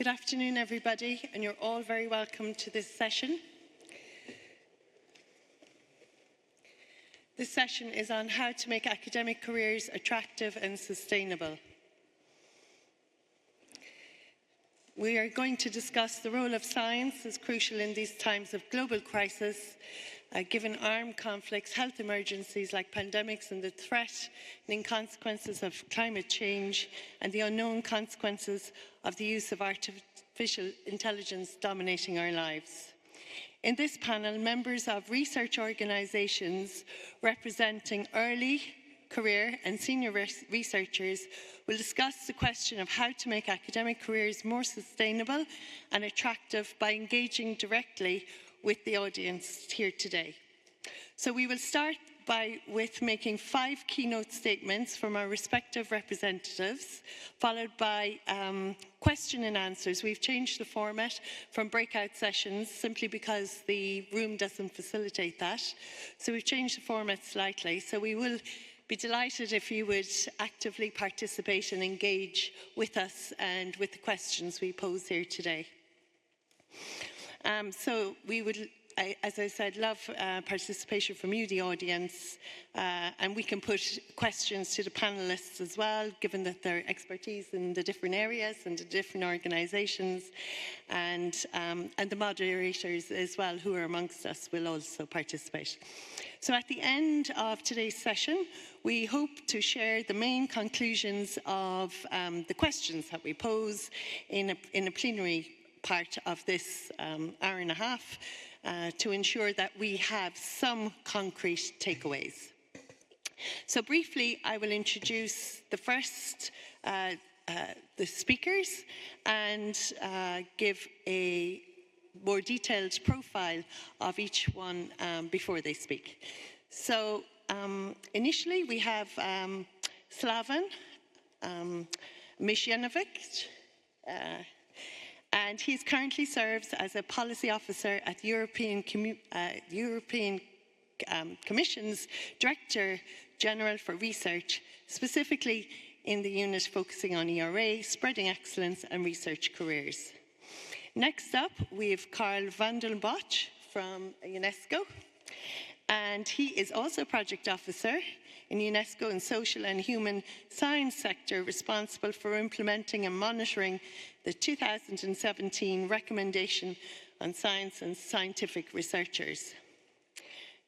Good afternoon, everybody, and you're all very welcome to this session. This session is on how to make academic careers attractive and sustainable. We are going to discuss the role of science as crucial in these times of global crisis, given armed conflicts, health emergencies like pandemics and the threatening consequences of climate change and the unknown consequences of the use of artificial intelligence dominating our lives. In this panel, members of research organisations representing early, career and senior researchers will discuss the question of how to make academic careers more sustainable and attractive by engaging directly with the audience here today. So we will start with making 5 keynote statements from our respective representatives, followed by question and answers. We've changed the format from breakout sessions simply because the room doesn't facilitate that. So we've changed the format slightly. So we will be delighted if you would actively participate and engage with us and with the questions we pose here today. So we would, as I said, love participation from you, the audience, and we can put questions to the panellists as well, given that their expertise in the different areas and the different organisations, and the moderators as well, who are amongst us, will also participate. So at the end of today's session, we hope to share the main conclusions of the questions that we pose in a plenary part of this hour and a half to ensure that we have some concrete takeaways. So briefly, I will introduce the first, the speakers, and give a more detailed profile of each one before they speak. So initially we have Slaven Mišjanović, and he currently serves as a policy officer at the European Commission's Director General for Research, specifically in the unit focusing on ERA, spreading excellence and research careers. Next up, we have Karl van den Bosch from UNESCO, and he is also project officer in UNESCO in social and human science sector, responsible for implementing and monitoring the 2017 recommendation on science and scientific researchers.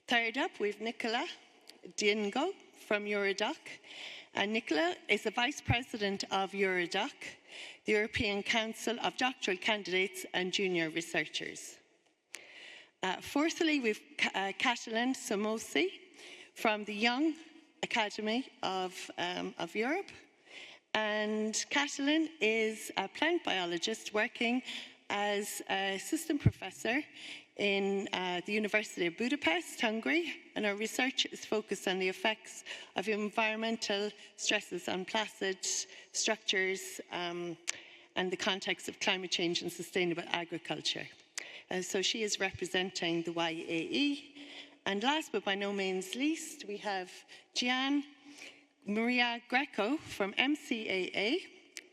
Third up, we have Nicola Dingo from Eurodoc, and Nicola is the Vice President of Eurodoc, the European Council of Doctoral Candidates and Junior Researchers. Fourthly, we have Catalin Somosi from the Young Academy of Europe. And Catalin is a plant biologist working as an assistant professor in the University of Budapest, Hungary, and her research is focused on the effects of environmental stresses on placid structures and the context of climate change and sustainable agriculture. So she is representing the YAE. And last but by no means least, we have Gian Maria Greco from MCAA,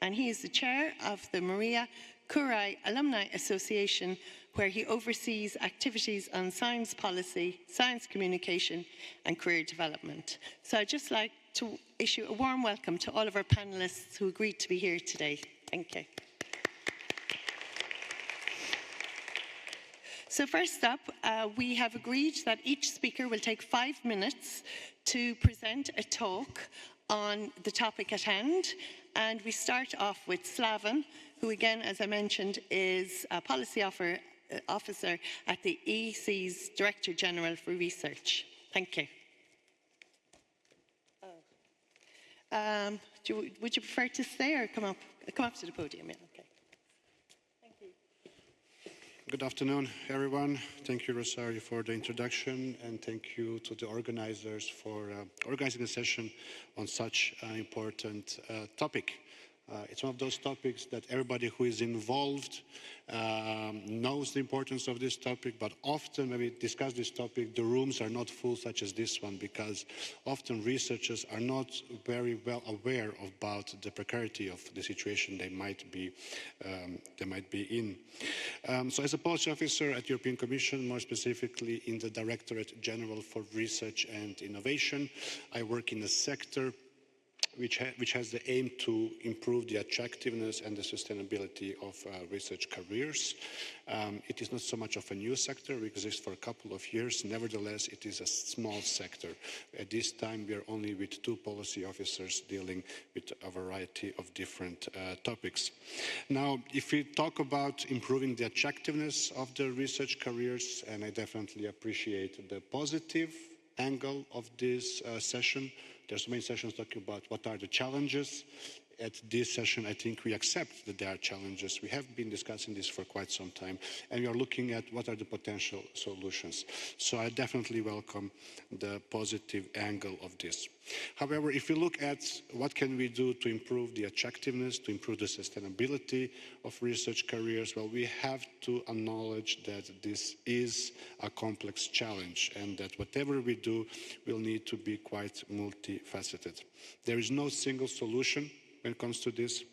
and he is the chair of the Maria Curie Alumni Association, where he oversees activities on science policy, science communication, and career development. So I'd just like to issue a warm welcome to all of our panelists who agreed to be here today. Thank you. So first up, we have agreed that each speaker will take 5 minutes to present a talk on the topic at hand. And we start off with Slaven, who again, as I mentioned, is a policy officer at the EC's Director General for Research. Thank you. Would you prefer to stay or come up to the podium? Yeah, okay. Thank you. Good afternoon, everyone. Thank you, Rosario, for the introduction, and thank you to the organizers for organizing a session on such an important topic. It's one of those topics that everybody who is involved knows the importance of this topic, but often when we discuss this topic, the rooms are not full such as this one, because often researchers are not very well aware about the precarity of the situation they might be in. So as a policy officer at European Commission, more specifically in the Directorate General for Research and Innovation, I work in a sector which has the aim to improve the attractiveness and the sustainability of research careers. It is not so much of a new sector. We exist for a couple of years. Nevertheless, it is a small sector. At this time, we are only with 2 policy officers dealing with a variety of different topics. Now, if we talk about improving the attractiveness of the research careers, and I definitely appreciate the positive angle of this session. There's many sessions talking about what are the challenges. At this session, I think we accept that there are challenges. We have been discussing this for quite some time, and we are looking at what are the potential solutions. So I definitely welcome the positive angle of this. However, if we look at what can we do to improve the attractiveness, to improve the sustainability of research careers, well, we have to acknowledge that this is a complex challenge, and that whatever we do will need to be quite multifaceted. There is no single solution when it comes to this,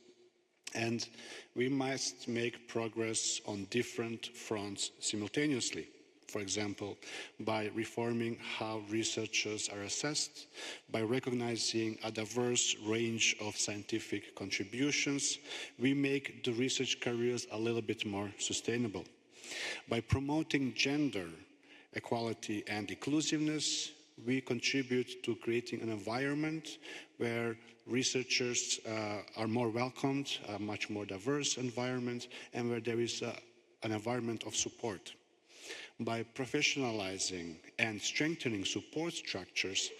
and we must make progress on different fronts simultaneously. For example, by reforming how researchers are assessed, by recognizing a diverse range of scientific contributions, we make the research careers a little bit more sustainable. By promoting gender equality and inclusiveness, we contribute to creating an environment where researchers are more welcomed, a much more diverse environment, and where there is an environment of support. By professionalizing and strengthening support structures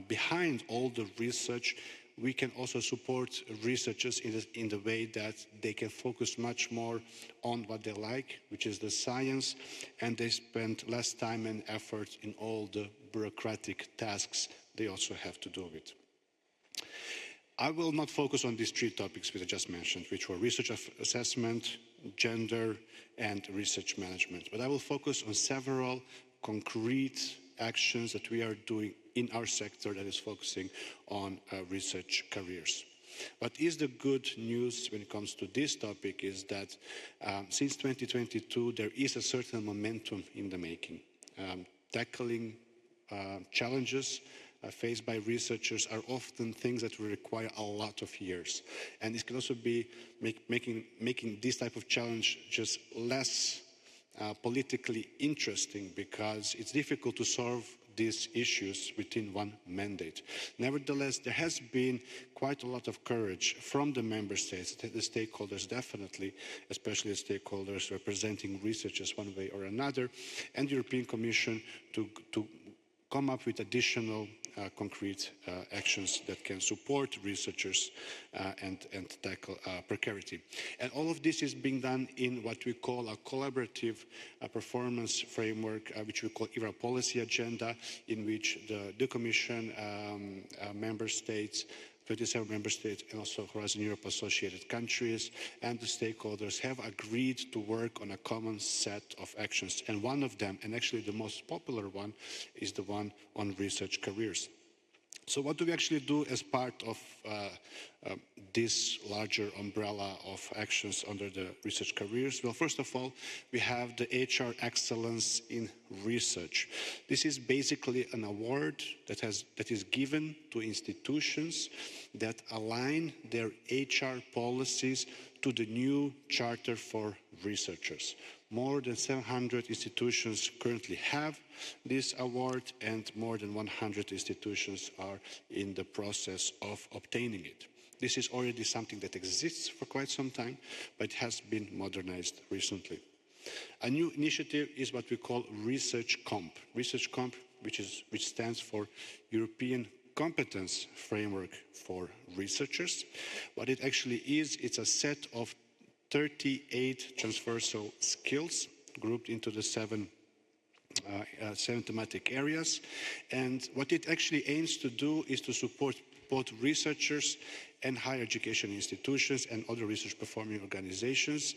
behind all the research, we can also support researchers in the way that they can focus much more on what they like, which is the science, and they spend less time and effort in all the bureaucratic tasks they also have to do with. I will not focus on these 3 topics which I just mentioned, which were research assessment, gender, and research management. But I will focus on several concrete actions that we are doing in our sector that is focusing on research careers. What is the good news when it comes to this topic is that since 2022, there is a certain momentum in the making. Tackling challenges faced by researchers are often things that will require a lot of years. And this can also be making this type of challenge just less politically interesting, because it's difficult to solve these issues within one mandate. Nevertheless, there has been quite a lot of courage from the member states, the stakeholders definitely, especially the stakeholders representing researchers one way or another, and the European Commission to come up with additional concrete actions that can support researchers and tackle precarity. And all of this is being done in what we call a collaborative performance framework, which we call ERA policy agenda, in which the Commission, member states, 27 member states, and also Horizon Europe associated countries and the stakeholders have agreed to work on a common set of actions. And one of them, and actually the most popular one, is the one on research careers. So what do we actually do as part of this larger umbrella of actions under the research careers? Well, first of all, we have the HR Excellence in Research. This is basically an award that is given to institutions that align their HR policies to the new Charter for Researchers. More than 700 institutions currently have this award, and more than 100 institutions are in the process of obtaining it. This is already something that exists for quite some time, but it has been modernized recently. A new initiative is what we call Research Comp. Research Comp, which stands for European Competence Framework for Researchers. What it actually is, it's a set of 38 transversal skills grouped into the seven thematic areas. And what it actually aims to do is to support both researchers and higher education institutions and other research performing organizations,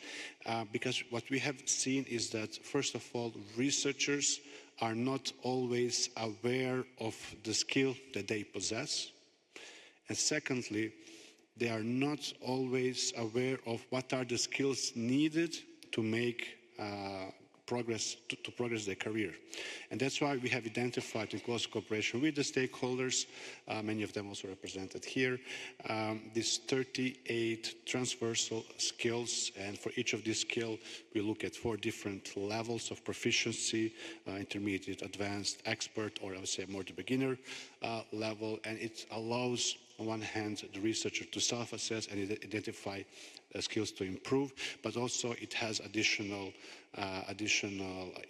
because what we have seen is that, first of all, researchers are not always aware of the skill that they possess, and secondly, they are not always aware of what are the skills needed to make progress, to progress their career. And that's why we have identified, in close cooperation with the stakeholders, many of them also represented here, these 38 transversal skills. And for each of these skills, we look at 4 different levels of proficiency: intermediate, advanced, expert, or I would say more the beginner level. And it allows, on one hand, the researcher to self-assess and identify skills to improve, but also it has additional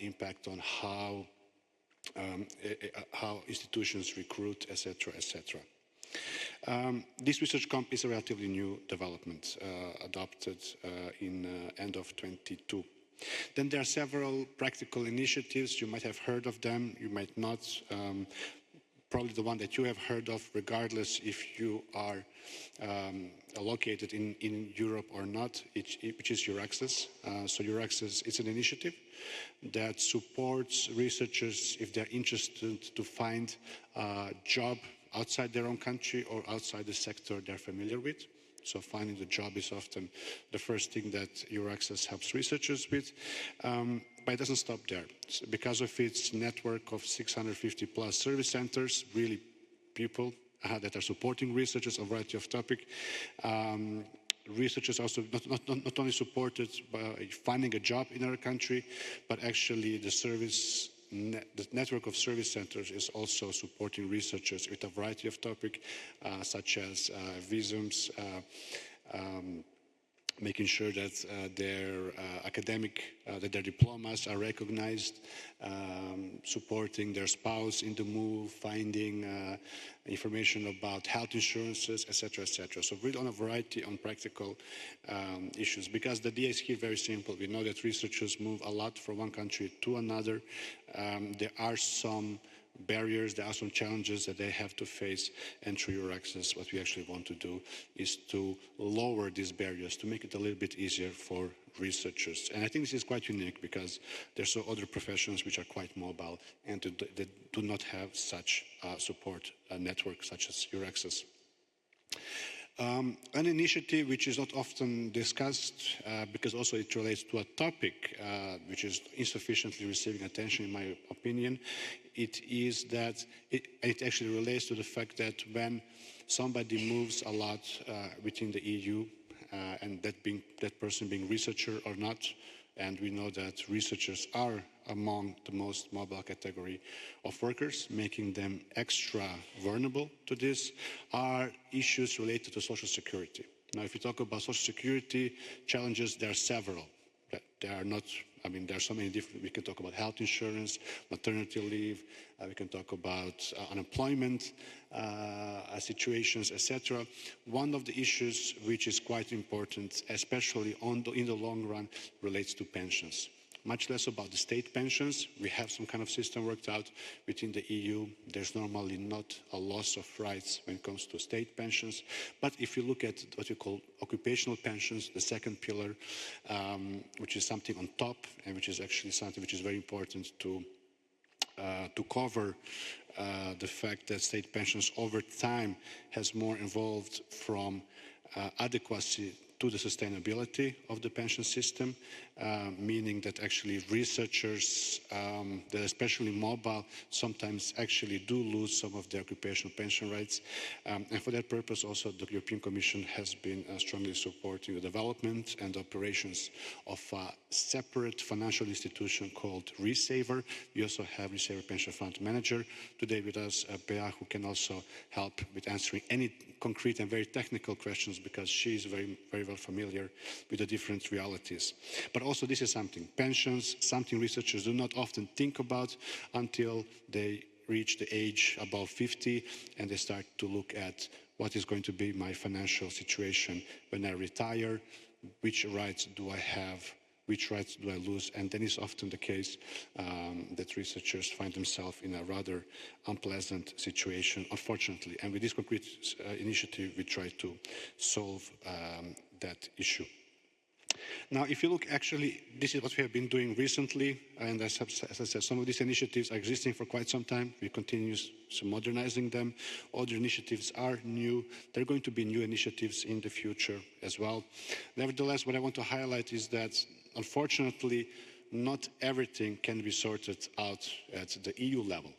impact on how institutions recruit, etc., etc. This research comp is a relatively new development, adopted in end of 22. Then there are several practical initiatives. You might have heard of them, you might not. Probably the one that you have heard of, regardless if you are located in Europe or not, which is EURAXESS. So EURAXESS is an initiative that supports researchers if they're interested to find a job outside their own country or outside the sector they're familiar with. So finding the job is often the first thing that EURAXESS helps researchers with. But it doesn't stop there. Because of its network of 650 plus service centers, really people that are supporting researchers on a variety of topics. Researchers also not only supported by finding a job in our country, but actually the network of service centers is also supporting researchers with a variety of topics, such as visums, making sure that their that their diplomas are recognized, supporting their spouse in the move, finding information about health insurances, etc., etc. So really on a variety on practical issues, because the idea is here very simple. We know that researchers move a lot from one country to another. There are some barriers, there are some challenges that they have to face, and through EURAXESS, what we actually want to do is to lower these barriers, to make it a little bit easier for researchers. And I think this is quite unique because there's other professions which are quite mobile and they do not have such support network such as EURAXESS. An initiative which is not often discussed because also it relates to a topic which is insufficiently receiving attention in my opinion. It is that it actually relates to the fact that when somebody moves a lot within the EU and that person being researcher or not, and we know that researchers are among the most mobile category of workers, making them extra vulnerable to this, are issues related to social security. Now, if you talk about social security challenges, there are several. There are not, I mean, there are so many different, we can talk about health insurance, maternity leave, we can talk about unemployment situations, etc. One of the issues which is quite important, especially in the long run, relates to pensions. Much less about the state pensions. We have some kind of system worked out within the EU. There's normally not a loss of rights when it comes to state pensions. But if you look at what we call occupational pensions, the second pillar, which is something on top and which is actually something which is very important to cover the fact that state pensions over time has more involved from adequacy to the sustainability of the pension system, meaning that actually researchers, that especially mobile, sometimes actually do lose some of their occupational pension rights. And for that purpose also the European Commission has been strongly supporting the development and operations of a separate financial institution called Resaver. We also have Resaver Pension Fund Manager today with us, Bea, who can also help with answering any concrete and very technical questions because she is very well familiar with the different realities. But also this is something, pensions, something researchers do not often think about until they reach the age above 50 and they start to look at what is going to be my financial situation when I retire, which rights do I have which rights do I lose? And then it's often the case that researchers find themselves in a rather unpleasant situation, unfortunately. And with this concrete initiative, we try to solve that issue. Now, if you look, actually, this is what we have been doing recently, and as I said, some of these initiatives are existing for quite some time. We continue modernizing them. Other initiatives are new. There are going to be new initiatives in the future as well. Nevertheless, what I want to highlight is that, unfortunately, not everything can be sorted out at the EU level.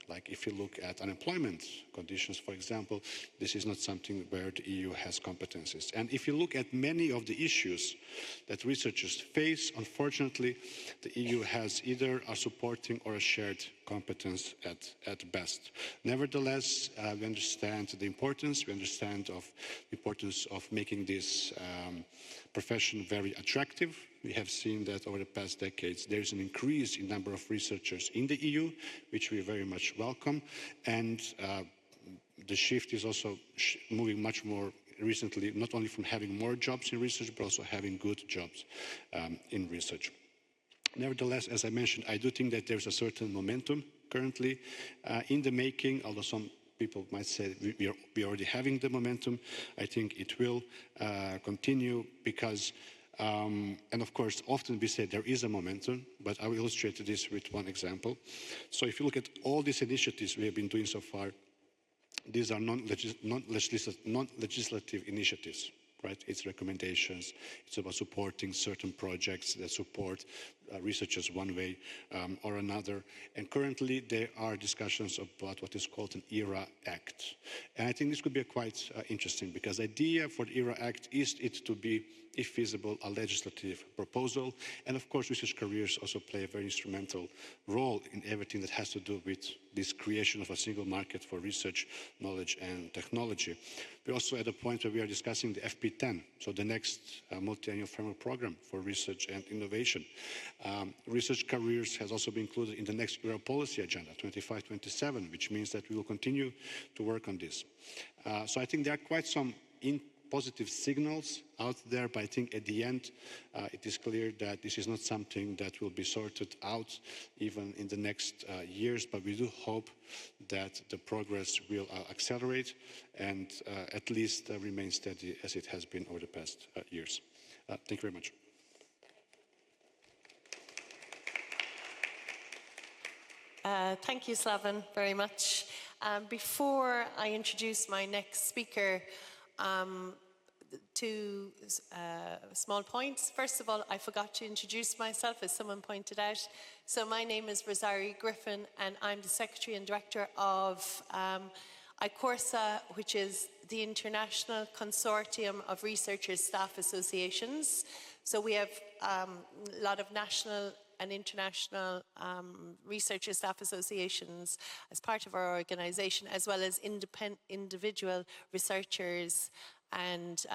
Like if you look at unemployment conditions, for example, this is not something where the EU has competencies. And if you look at many of the issues that researchers face, unfortunately, the EU has either a supporting or a shared competence at best. Nevertheless, we understand the importance. We understand the importance of making this profession very attractive. We have seen that over the past decades, there is an increase in number of researchers in the EU, which we very much welcome. And the shift is also moving much more recently, not only from having more jobs in research, but also having good jobs in research. Nevertheless, as I mentioned, I do think that there's a certain momentum currently in the making, although some people might say we are already having the momentum. I think it will continue because and of course, often we say there is a momentum, but I will illustrate this with one example. So if you look at all these initiatives we have been doing so far, these are non-legislative initiatives, right? It's recommendations. It's about supporting certain projects that support researchers one way or another. And currently there are discussions about what is called an ERA Act. And I think this could be quite interesting because the idea for the ERA Act is it to be, if feasible, a legislative proposal. And of course, research careers also play a very instrumental role in everything that has to do with this creation of a single market for research, knowledge, and technology. We're also at a point where we are discussing the FP10, so the next multi-annual framework program for research and innovation. Research careers has also been included in the next ERA policy agenda, 25-27, which means that we will continue to work on this. So I think there are quite some positive signals out there, but I think at the end, it is clear that this is not something that will be sorted out even in the next years, but we do hope that the progress will accelerate and at least remain steady as it has been over the past years. Thank you very much. Thank you, Slaven, very much. Before I introduce my next speaker, two small points. First of all, I forgot to introduce myself, as someone pointed out. So my name is Rosario Griffin, and I'm the Secretary and Director of ICORSA, which is the International Consortium of Researchers Staff Associations. So we have a lot of national and international researcher staff associations as part of our organization, as well as individual researchers and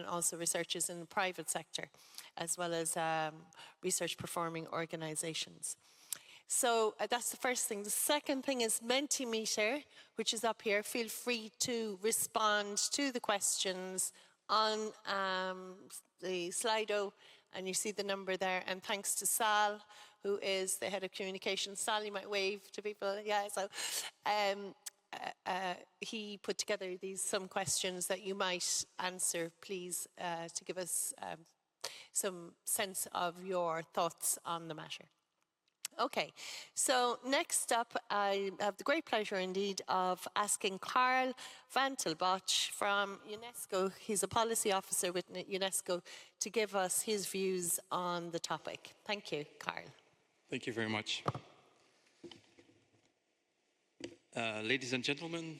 also researchers in the private sector, as well as research performing organizations. So that's the first thing. The second thing is Mentimeter, which is up here. Feel free to respond to the questions on the Slido, and you see the number there. And thanks to Sal, who is the head of communications. Sal, you might wave to people. Yeah, so he put together some questions that you might answer, please, to give us some sense of your thoughts on the matter. Okay, so next up, I have the great pleasure indeed of asking Karl van Tilboch from UNESCO. He's a policy officer with UNESCO, to give us his views on the topic. Thank you, Karl. Thank you very much. Ladies and gentlemen,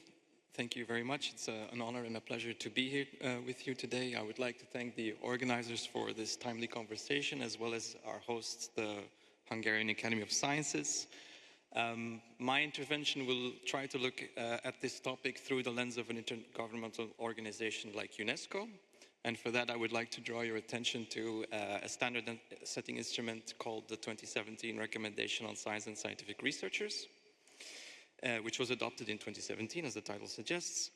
thank you very much. It's an honor and a pleasure to be here with you today. I would like to thank the organizers for this timely conversation, as well as our hosts, the Hungarian Academy of Sciences. My intervention will try to look at this topic through the lens of an intergovernmental organization like UNESCO. And for that, I would like to draw your attention to a standard setting instrument called the 2017 Recommendation on Science and Scientific Researchers, which was adopted in 2017, as the title suggests.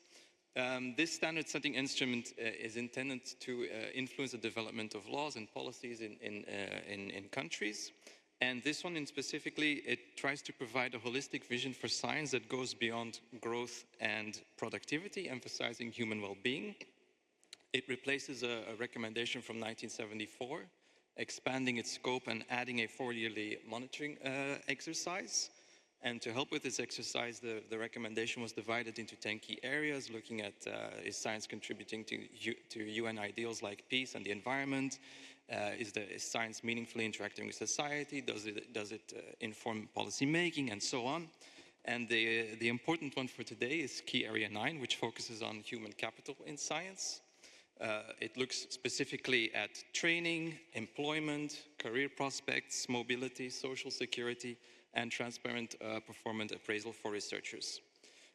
This standard setting instrument is intended to influence the development of laws and policies in countries. And this one in specifically, it tries to provide a holistic vision for science that goes beyond growth and productivity, emphasizing human well-being. It replaces a recommendation from 1974, expanding its scope and adding a 4-yearly monitoring exercise. And to help with this exercise, the recommendation was divided into 10 key areas, looking at is science contributing to UN ideals like peace and the environment? Is science meaningfully interacting with society? Does it inform policy making, and so on? And the important one for today is key area 9, which focuses on human capital in science. It looks specifically at training, employment, career prospects, mobility, social security, and transparent performance appraisal for researchers.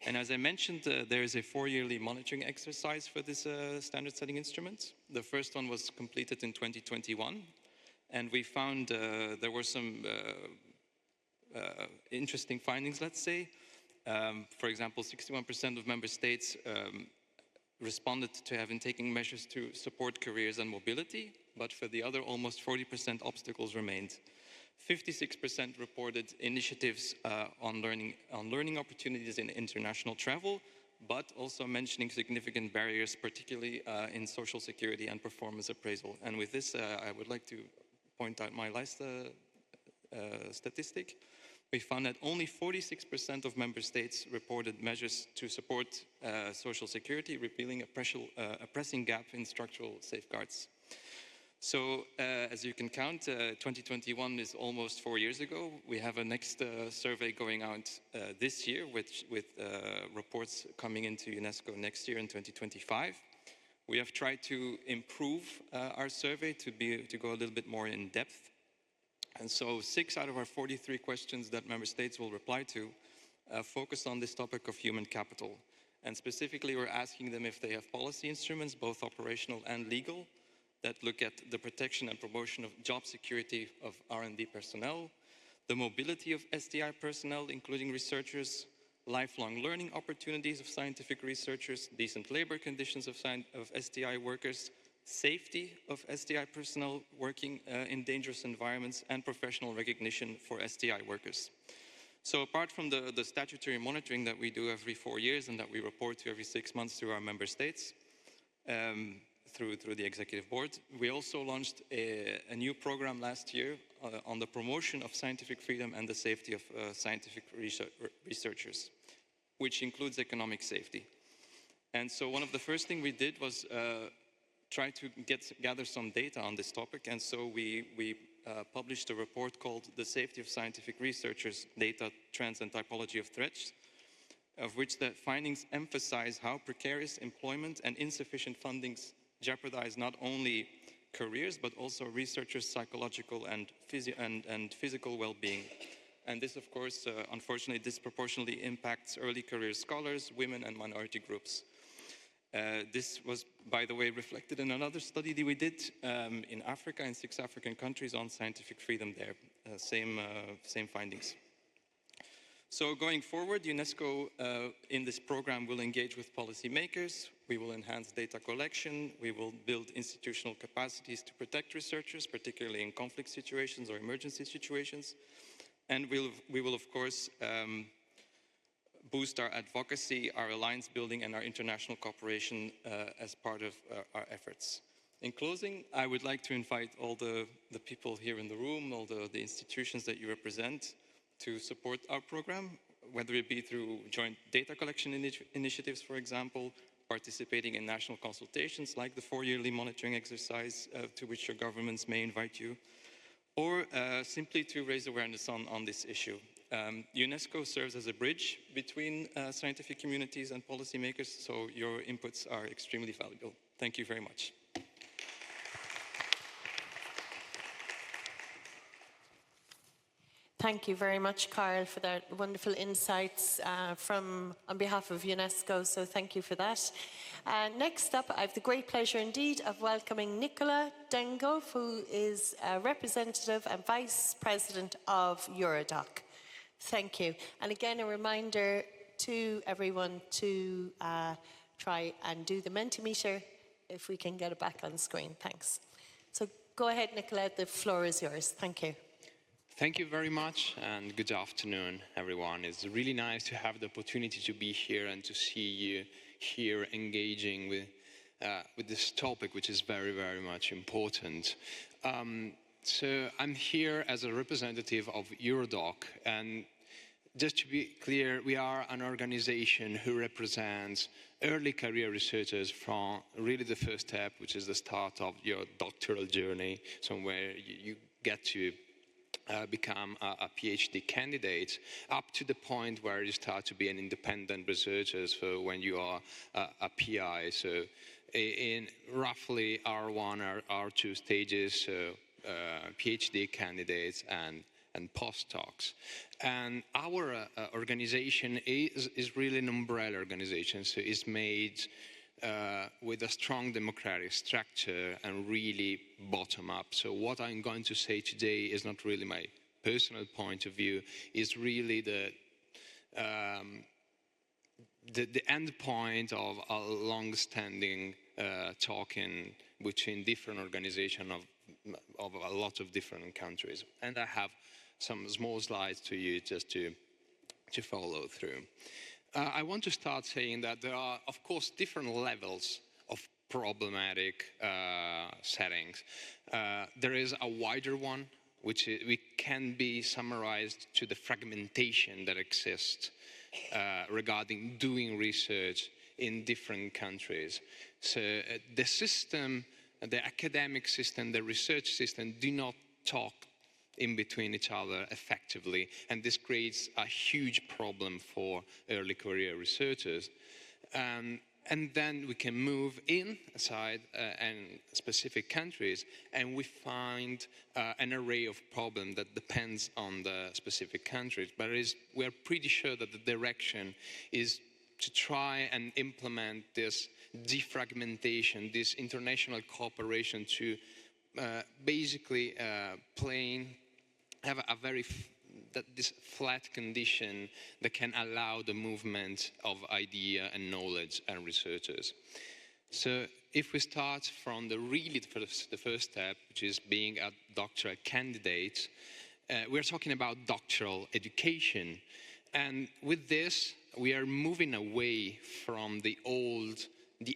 And as I mentioned, there is a 4-yearly monitoring exercise for this standard setting instrument. The first one was completed in 2021, and we found there were some interesting findings, let's say. For example, 61% of member states responded to having taken measures to support careers and mobility, but for the other, almost 40% obstacles remained. 56% reported initiatives on learning opportunities in international travel, but also mentioning significant barriers, particularly in social security and performance appraisal. And with this, I would like to point out my last statistic. We found that only 46% of member states reported measures to support social security, revealing a pressing gap in structural safeguards. So, as you can count, 2021 is almost 4 years ago. We have a next survey going out this year, with reports coming into UNESCO next year in 2025. We have tried to improve our survey to go a little bit more in depth. And so 6 out of our 43 questions that member states will reply to focus on this topic of human capital. And specifically, we're asking them if they have policy instruments, both operational and legal, that look at the protection and promotion of job security of R&D personnel, the mobility of STI personnel, including researchers, lifelong learning opportunities of scientific researchers, decent labor conditions of STI workers, safety of STI personnel working in dangerous environments, and professional recognition for STI workers. So apart from the statutory monitoring that we do every 4 years and that we report to every 6 months to our member states, through the executive board, we also launched a new program last year on the promotion of scientific freedom and the safety of scientific researchers, which includes economic safety. And so one of the first things we did was try to gather some data on this topic, and so we published a report called The Safety of Scientific Researchers, Data, Trends and Typology of Threats, of which the findings emphasize how precarious employment and insufficient fundings jeopardize not only careers, but also researchers' psychological and physical well-being. And this, of course, unfortunately, disproportionately impacts early career scholars, women, and minority groups. This was, by the way, reflected in another study that we did in Africa, in 6 African countries, on scientific freedom there. Same findings. So going forward, UNESCO in this program will engage with policymakers. We will enhance data collection. We will build institutional capacities to protect researchers, particularly in conflict situations or emergency situations. And we will of course, boost our advocacy, our alliance building, and our international cooperation as part of our efforts. In closing, I would like to invite all the people here in the room, all the institutions that you represent, to support our program, whether it be through joint data collection initiatives, for example, participating in national consultations like the 4-yearly monitoring exercise to which your governments may invite you, or simply to raise awareness on this issue. UNESCO serves as a bridge between scientific communities and policymakers, so your inputs are extremely valuable. Thank you very much. Thank you very much, Carl, for that wonderful insights on behalf of UNESCO, so thank you for that. Next up, I have the great pleasure indeed of welcoming Nicola Dengove, who is a representative and Vice President of Eurodoc. Thank you. And again, a reminder to everyone to try and do the Mentimeter. If we can get it back on screen, thanks. So go ahead, Nicola, the floor is yours. Thank you. Thank you very much, and good afternoon, everyone. It's really nice to have the opportunity to be here and to see you here engaging with this topic, which is very, very much important. So I'm here as a representative of Eurodoc, and just to be clear, we are an organization who represents early career researchers from really the first step, which is the start of your doctoral journey, somewhere you get to become a PhD candidate, up to the point where you start to be an independent researcher, so when you are a PI. So in roughly R1, R2 stages, so PhD candidates and postdocs. And our organization is really an umbrella organization, so it's made with a strong democratic structure and really bottom up. So what I'm going to say today is not really my personal point of view, it's really the end point of a long-standing talking between different organizations of a lot of different countries. And I have some small slides to you just to follow through. I want to start saying that there are, of course, different levels of problematic settings. There is a wider one, which can be summarized to the fragmentation that exists regarding doing research in different countries. So the system, the academic system, the research system do not talk in between each other effectively, and this creates a huge problem for early career researchers. And then we can move inside and specific countries, and we find an array of problems that depends on the specific countries. But we're pretty sure that the direction is to try and implement this defragmentation, this international cooperation to basically have a very this flat condition that can allow the movement of idea and knowledge and researchers. So if we start from the first step, which is being a doctoral candidate, we're talking about doctoral education. And with this, we are moving away from the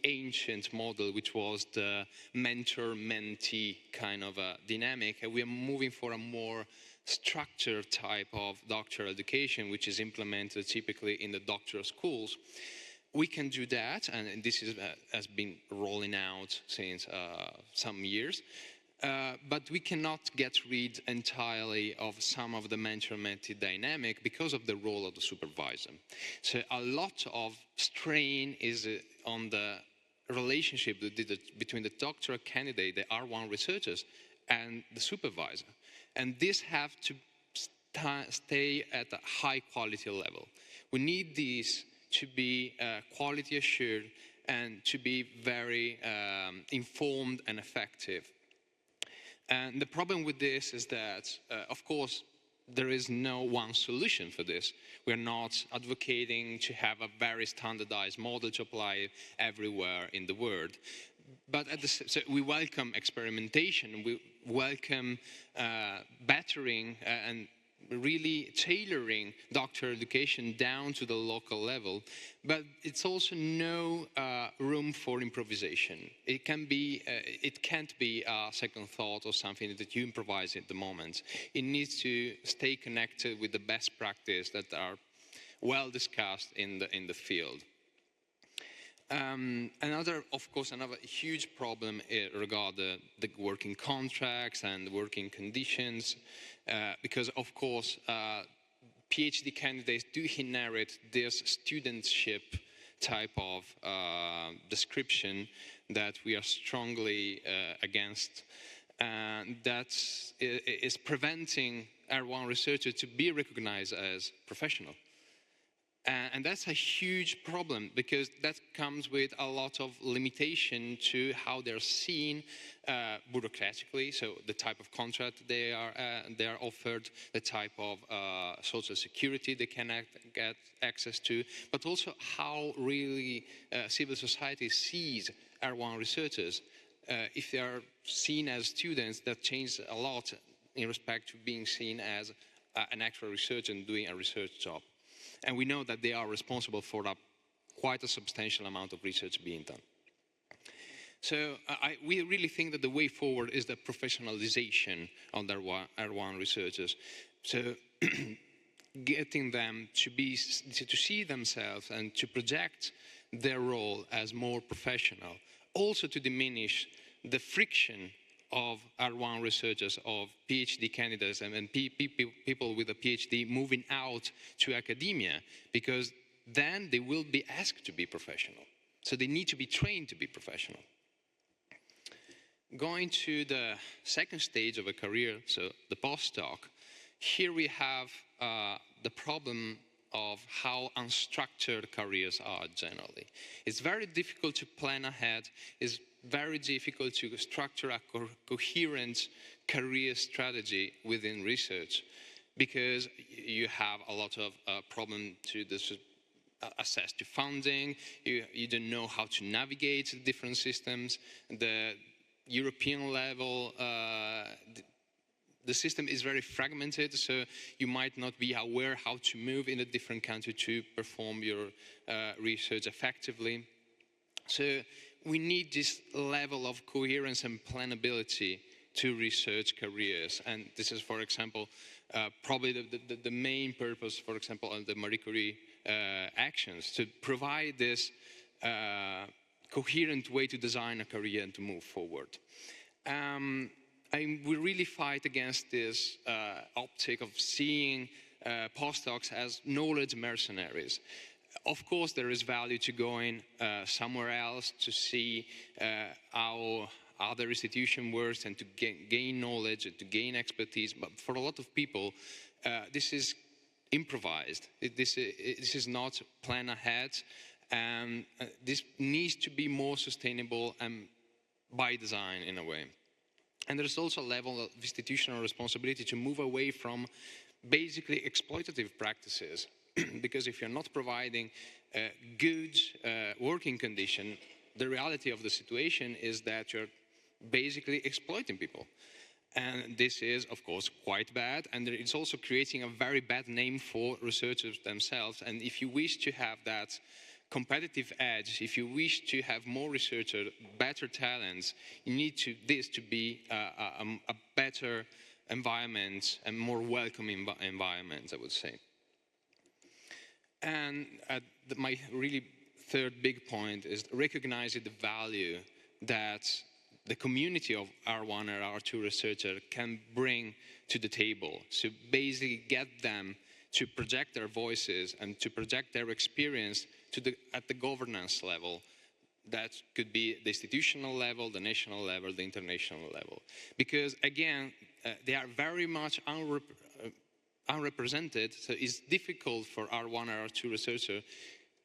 ancient model, which was the mentor-mentee kind of a dynamic, and we are moving for a more structured type of doctoral education, which is implemented typically in the doctoral schools. We can do that, and this has been rolling out since some years, but we cannot get rid entirely of some of the mentor-mentee dynamic because of the role of the supervisor. So a lot of strain is on the relationship between the doctoral candidate, the R1 researchers, and the supervisor. And this have to stay at a high quality level. We need these to be quality assured and to be very informed and effective. And the problem with this is that, of course, there is no one solution for this. We're not advocating to have a very standardized model to apply everywhere in the world. But so we welcome experimentation, we welcome bettering and really tailoring doctoral education down to the local level, but it's also no room for improvisation. It can't be a second thought or something that you improvise at the moment. It needs to stay connected with the best practice that are well discussed in the field. Another huge problem regarding the working contracts and working conditions, because of course PhD candidates do inherit this studentship type of description that we are strongly against, and that is preventing R1 researchers to be recognized as professional. And that's a huge problem, because that comes with a lot of limitation to how they're seen bureaucratically. So the type of contract they are offered, the type of social security they can get access to, but also how really civil society sees R1 researchers. If they are seen as students, that changes a lot in respect to being seen as an actual researcher and doing a research job. And we know that they are responsible for quite a substantial amount of research being done. So we really think that the way forward is the professionalization of the R1 researchers. So getting them to see themselves and to project their role as more professional. Also to diminish the friction of R1 researchers, of PhD candidates and people with a PhD moving out to academia, because then they will be asked to be professional. So they need to be trained to be professional. Going to the second stage of a career, so the postdoc, here we have the problem of how unstructured careers are generally. It's very difficult to plan ahead. It's very difficult to structure a coherent career strategy within research, because you have a lot of problem to access to funding. You don't know how to navigate the different systems. The European level, the system is very fragmented, so you might not be aware how to move in a different country to perform your research effectively. So we need this level of coherence and planability to research careers. And this is, for example, probably the main purpose, for example, of the Marie Curie actions, to provide this coherent way to design a career and to move forward. We really fight against this optic of seeing postdocs as knowledge mercenaries. Of course, there is value to going somewhere else to see how other institution works and to gain knowledge, to gain expertise. But for a lot of people, this is improvised. This is not planned ahead. And this needs to be more sustainable and by design in a way. And there's also a level of institutional responsibility to move away from basically exploitative practices. Because if you're not providing good working condition, the reality of the situation is that you're basically exploiting people. And this is, of course, quite bad. And it's also creating a very bad name for researchers themselves. And if you wish to have that competitive edge, if you wish to have more researchers, better talents, you need this to be a better environment and more welcoming environment, I would say. And my really third big point is recognizing the value that the community of R1 or R2 researcher can bring to the table. So basically get them to project their voices and to project their experience at the governance level. That could be the institutional level, the national level, the international level. Because again, they are very much unrepresented, so it's difficult for R1 or R2 researcher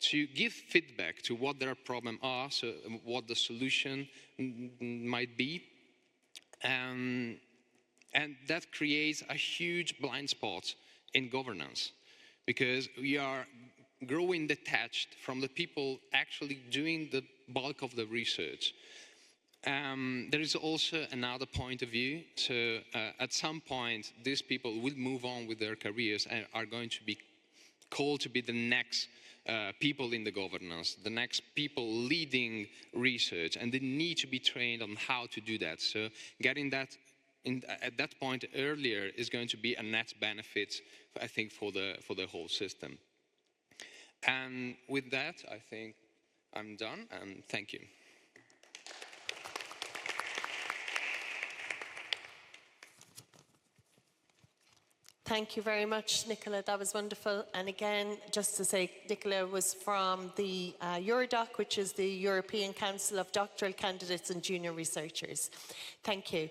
to give feedback to what their problems are, so what the solution might be. And that creates a huge blind spot in governance, because we are growing detached from the people actually doing the bulk of the research. There is also another point of view. So at some point, these people will move on with their careers and are going to be called to be the next people in the governance, the next people leading research, and they need to be trained on how to do that. So getting that at that point earlier is going to be a net benefit, I think, for the whole system. And with that, I think I'm done, and thank you. Thank you very much, Nicola. That was wonderful. And again, just to say, Nicola was from the Eurodoc, which is the European Council of Doctoral Candidates and Junior Researchers. Thank you.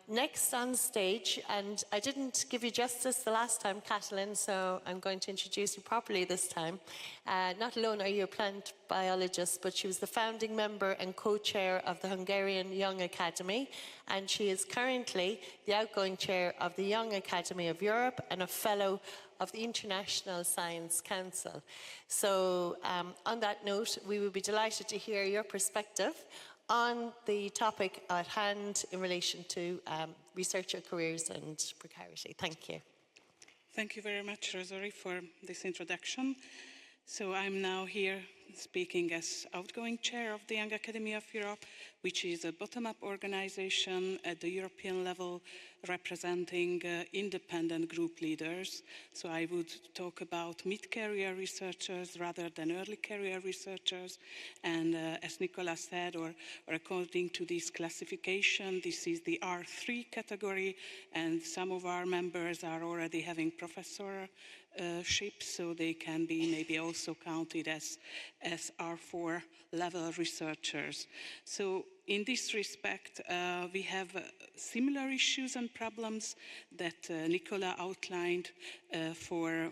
Next on stage, and I didn't give you justice the last time, Catalin, so I'm going to introduce you properly this time. Not alone are you a plant biologist, but she was the founding member and co-chair of the Hungarian Young Academy, and she is currently the outgoing chair of the Young Academy of Europe and a fellow of the International Science Council. So on that note, we would be delighted to hear your perspective on the topic at hand in relation to researcher careers and precarity. Thank you. Thank you very much, Rosarie, for this introduction. So I'm now here speaking as outgoing chair of the Young Academy of Europe, which is a bottom-up organization at the European level representing independent group leaders. So I would talk about mid-career researchers rather than early career researchers. And as Nicola said, or according to this classification, this is the R3 category, and some of our members are already having professorship, so they can be maybe also counted as R4 level researchers. So in this respect, we have similar issues and problems that Nicola outlined for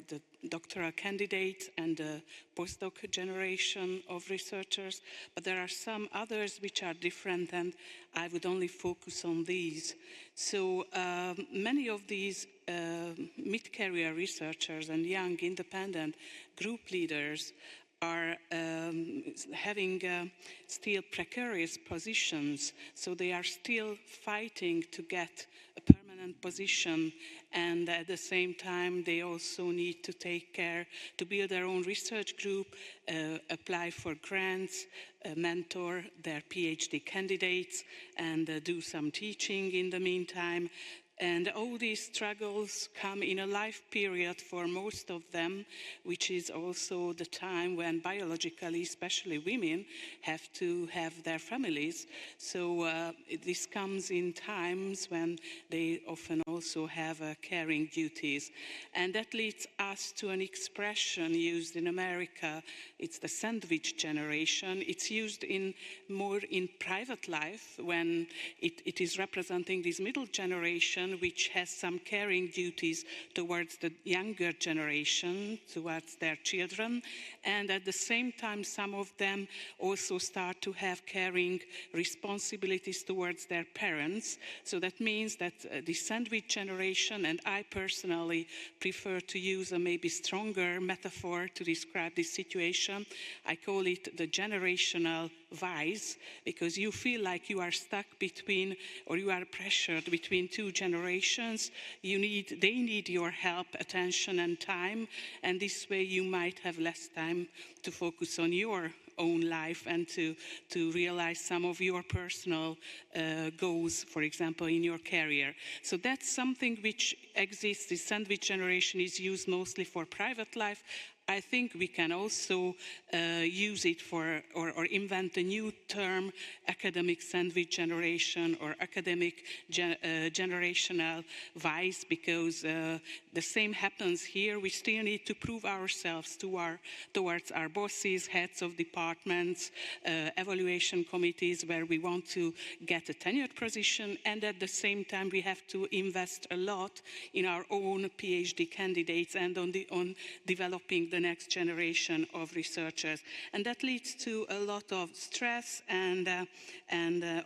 the doctoral candidates and the postdoc generation of researchers, but there are some others which are different, and I would only focus on these. So many of these mid-career researchers and young independent group leaders are having still precarious positions, so they are still fighting to get a permanent position, and at the same time they also need to take care to build their own research group, apply for grants, mentor their PhD candidates, and do some teaching in the meantime. And all these struggles come in a life period for most of them, which is also the time when biologically, especially women, have to have their families. So this comes in times when they often also have caring duties. And that leads us to an expression used in America. It's the sandwich generation. It's used more in private life when it is representing this middle generation, which has some caring duties towards the younger generation, towards their children, and at the same time some of them also start to have caring responsibilities towards their parents. So that means that the sandwich generation, and I personally prefer to use a maybe stronger metaphor to describe this situation, I call it the generational vice, because you feel like you are stuck between, or you are pressured between two generations. They need your help, attention and time, and this way you might have less time to focus on your own life and to realize some of your personal goals, for example, in your career. So that's something which exists. The sandwich generation is used mostly for private life. I think we can also use it for, or invent a new term, academic sandwich generation or academic generational vice, because the same happens here. We still need to prove ourselves towards our bosses, heads of departments, evaluation committees where we want to get a tenured position, and at the same time we have to invest a lot in our own PhD candidates and on developing the next generation of researchers. And that leads to a lot of stress and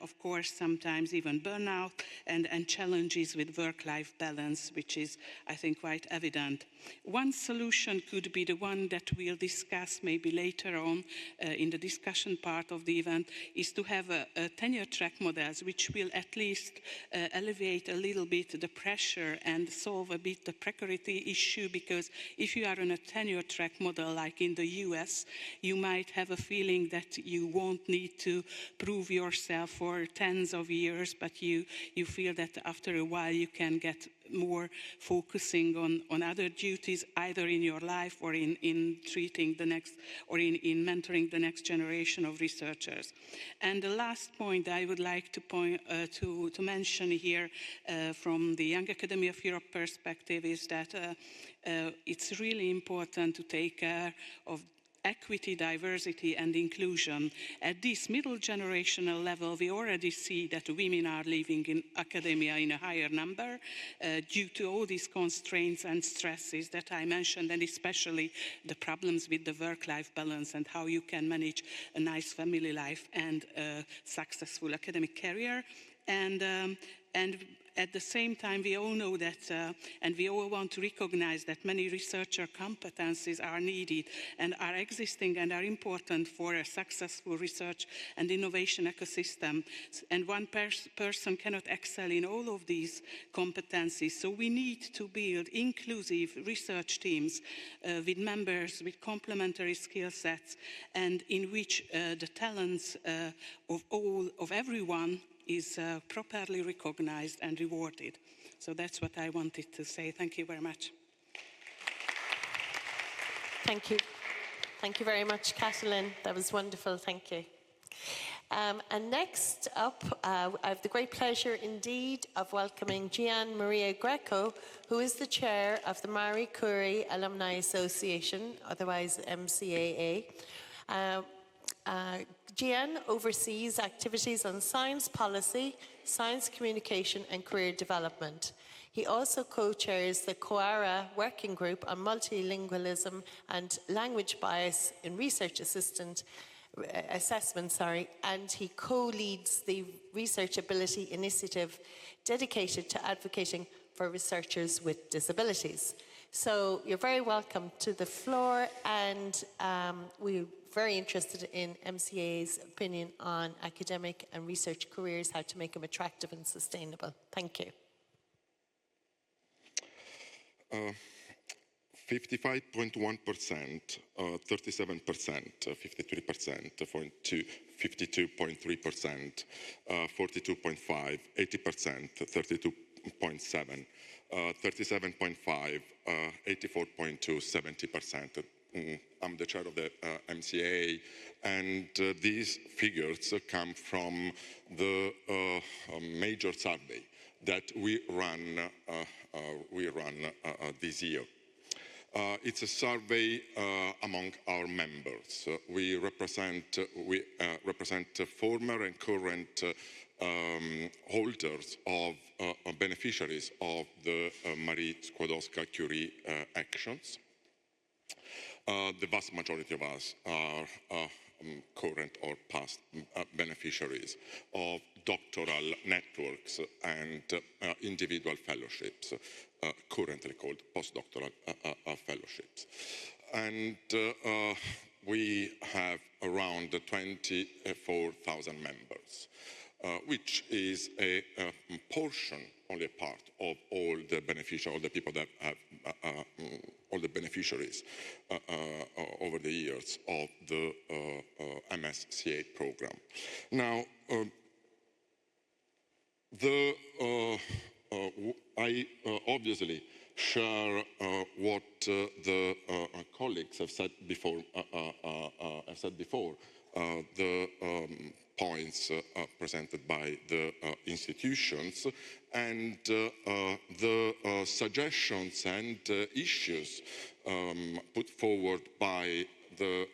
of course sometimes even burnout and challenges with work-life balance, which is, I think, quite evident. One solution could be the one that we'll discuss maybe later on in the discussion part of the event, is to have a tenure track models which will at least alleviate a little bit the pressure and solve a bit the precarity issue, because if you are on a tenure track model like in the US, you might have a feeling that you won't need to prove yourself for tens of years, but you feel that after a while you can get more focusing on other duties, either in your life or in treating the next, or in mentoring the next generation of researchers. And the last point I would like to mention here from the Young Academy of Europe perspective is that it's really important to take care of equity, diversity, and inclusion. At this middle generational level, we already see that women are leaving in academia in a higher number due to all these constraints and stresses that I mentioned, and especially the problems with the work-life balance and how you can manage a nice family life and a successful academic career. And at the same time, we all know that, and we all want to recognize that many researcher competencies are needed and are existing and are important for a successful research and innovation ecosystem. And one person cannot excel in all of these competencies. So we need to build inclusive research teams with members with complementary skill sets, and in which the talents of everyone is properly recognized and rewarded. So that's what I wanted to say. Thank you very much. Thank you. Thank you very much, Catalin. That was wonderful. Thank you. And next up, I have the great pleasure indeed of welcoming Gian Maria Greco, who is the chair of the Marie Curie Alumni Association, otherwise MCAA. Gian oversees activities on science policy, science communication, and career development. He also co-chairs the COARA Working Group on Multilingualism and Language Bias in Research Assessment, and he co-leads the Research Ability Initiative dedicated to advocating for researchers with disabilities. So you're very welcome to the floor, and we're very interested in MCA's opinion on academic and research careers, how to make them attractive and sustainable. Thank you. 55.1%, 37%, 53%, 52.3%, 42.5%, 80%, 32.7%, 37.5%, 84.2%, 70%. I'm the chair of the MCA, and these figures come from the major survey that we run this year. It's a survey among our members. We represent former and current holders of beneficiaries of the Marie Skłodowska-Curie actions. The vast majority of us are current or past beneficiaries of doctoral networks and individual fellowships, currently called postdoctoral fellowships. And we have around 24,000 members, which is a portion, only a part of all the beneficiaries, all the people that have, all the beneficiaries over the years of the MSCA program. Now, I obviously share what the colleagues have said before. The points presented by the institutions, and the suggestions and issues put forward by the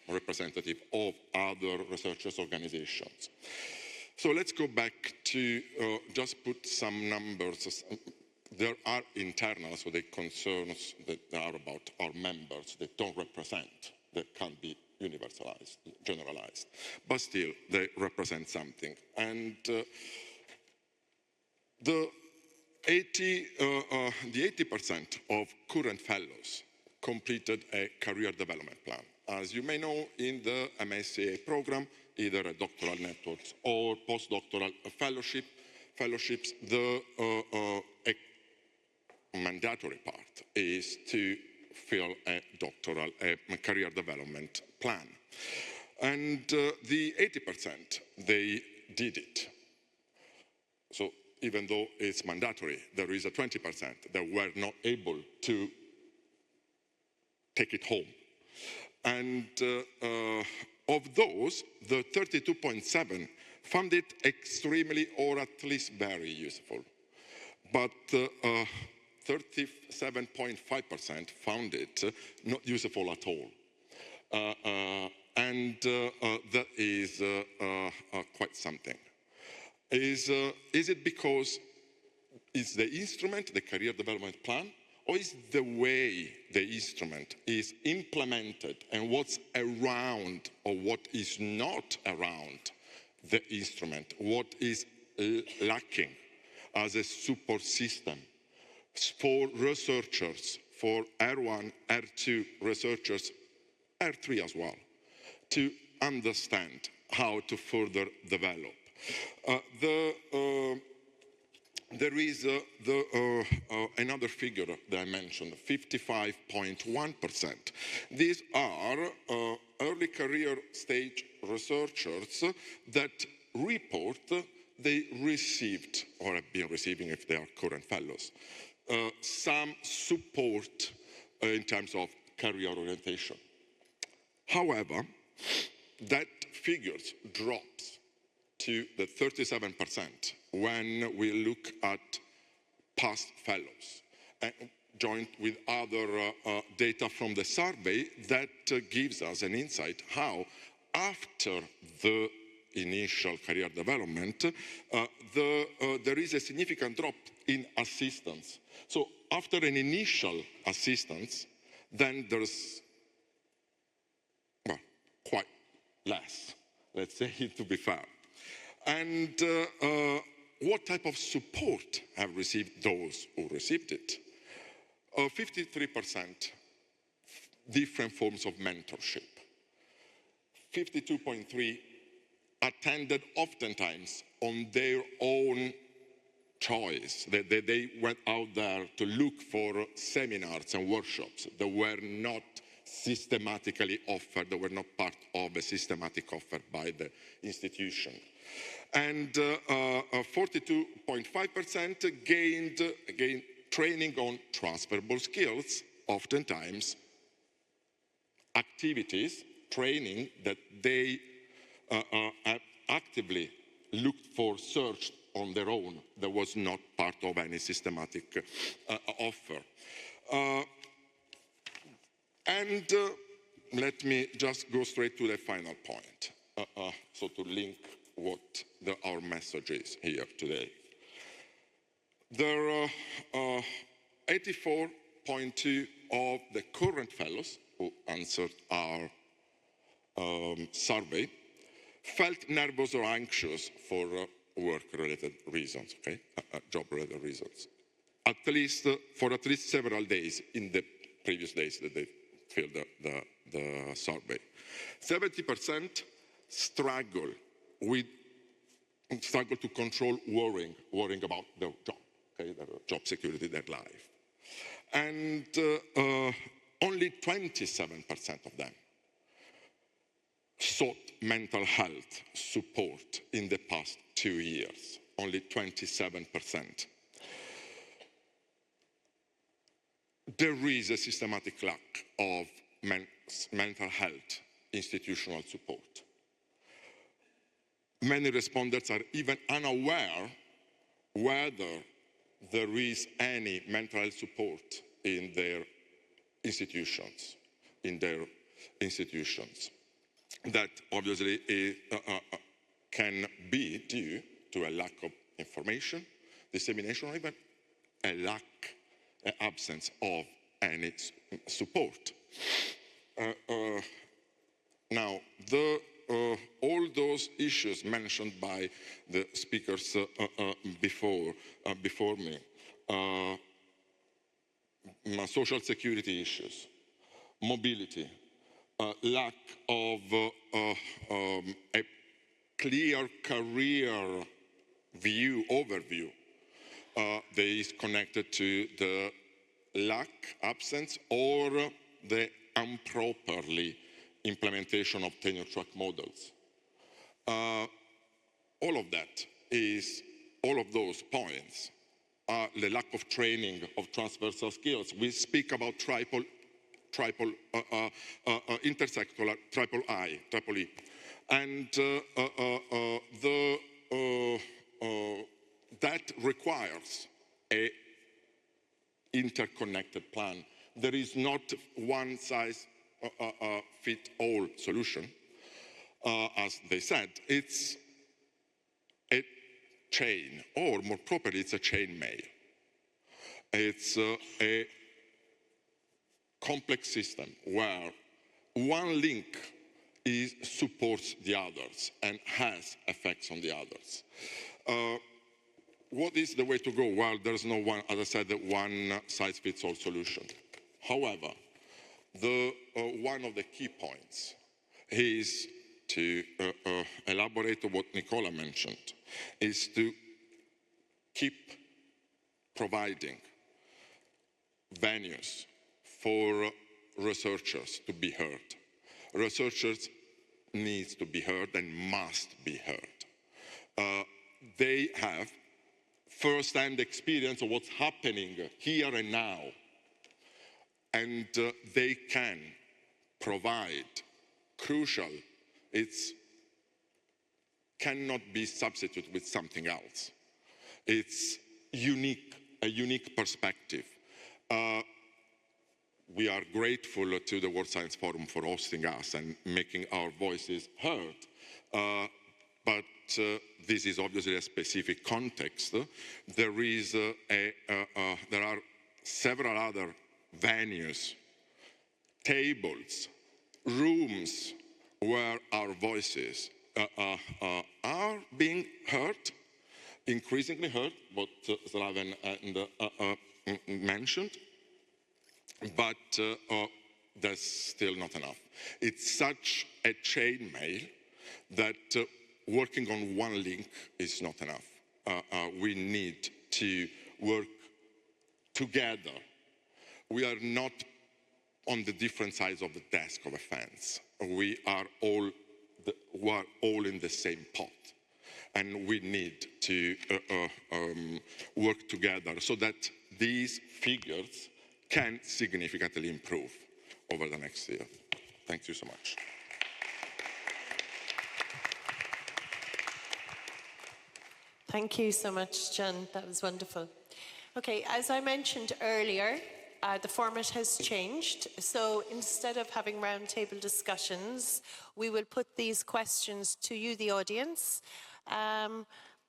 representative of other researchers' organizations. So let's go back to just put some numbers. There are internal, so the concerns that are about our members that don't represent, that can't be universalized, generalized, but still they represent something. And the 80% of current fellows completed a career development plan. As you may know, in the MSCA program, either a doctoral networks or postdoctoral fellowships, the mandatory part is to fill a career development plan. And the 80%, they did it. So even though it's mandatory, there is a 20% that were not able to take it home. And of those, the 32.7 found it extremely, or at least very useful. But 37.5% found it not useful at all. That is quite something. Is it because it's the instrument, the career development plan, or is the way the instrument is implemented and what's around or what is not around the instrument, what is lacking as a support system for researchers, for R1, R2 researchers, R3 as well, to understand how to further develop. There is another figure that I mentioned, 55.1%. These are early career stage researchers that report they received, or have been receiving if they are current fellows, some support in terms of career orientation. However, that figure drops to the 37% when we look at past fellows, and joined with other data from the survey that gives us an insight how after the initial career development, there is a significant drop in assistance. So after an initial assistance, then there's quite less, let's say, to be fair. And what type of support have received those who received it? 53% different forms of mentorship. 52.3% attended oftentimes on their own choice. They went out there to look for seminars and workshops that were not systematically offered, that were not part of a systematic offer by the institution. And 42.5% gained training on transferable skills, oftentimes activities, training that they actively looked for, searched on their own, that was not part of any systematic offer. Let me just go straight to the final point, so to link what our message is here today. There are 84.2% of the current fellows who answered our survey felt nervous or anxious for work-related reasons, okay, job-related reasons, for at least several days in the previous days that they filled the survey. 70% struggle to control worrying about their job, okay, their job security, their life. And only 27% of them sought mental health support in the past 2 years, only 27%. There is a systematic lack of mental health institutional support. Many respondents are even unaware whether there is any mental health support in their institutions, That obviously can be due to a lack of information, dissemination, or even an absence of any support. Now, all those issues mentioned by the speakers before me, social security issues, mobility, lack of a clear career overview, that is connected to the absence, or the improperly implementation of tenure track models. All of those points are the lack of training of transversal skills. We speak about intersectoral, triple E. And that requires a interconnected plan. There is not one size one-size-fit-all solution, as they said. It's a chain, or more properly, it's a chain mail. It's a complex system where one link supports the others and has effects on the others. What is the way to go? Well, there's no one, as I said, one-size-fits-all solution. However, one of the key points is to elaborate on what Nicola mentioned, is to keep providing venues for researchers to be heard. Researchers need to be heard and must be heard. They have first-hand experience of what's happening here and now, and they can provide crucial, it cannot be substituted with something else. It's unique, a unique perspective. We are grateful to the World Science Forum for hosting us and making our voices heard. But this is obviously a specific context. There are several other venues, tables, rooms where our voices are being heard, increasingly heard, what Slaven mentioned, but that's still not enough. It's such a chain mail that working on one link is not enough. We need to work together. We are not on the different sides of the desk of a fence. We are all in the same pot. And we need to work together so that these figures can significantly improve over the next year. Thank you so much. Thank you so much, John. That was wonderful. Okay, as I mentioned earlier, the format has changed. So instead of having roundtable discussions, we will put these questions to you, the audience,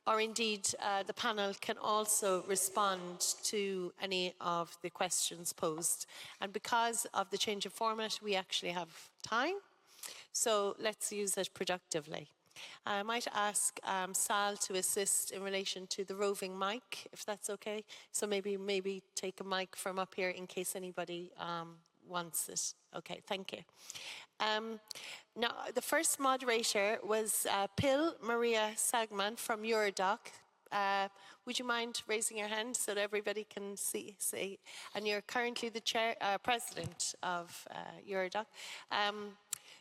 or indeed the panel can also respond to any of the questions posed. And because of the change of format, we actually have time. So let's use it productively. I might ask Sal to assist in relation to the roving mic, if that's okay. So maybe take a mic from up here in case anybody wants it. Okay, thank you. Now, the first moderator was Pil Maria Sagman from Eurodoc. Would you mind raising your hand so that everybody can see? And you're currently the president of Eurodoc.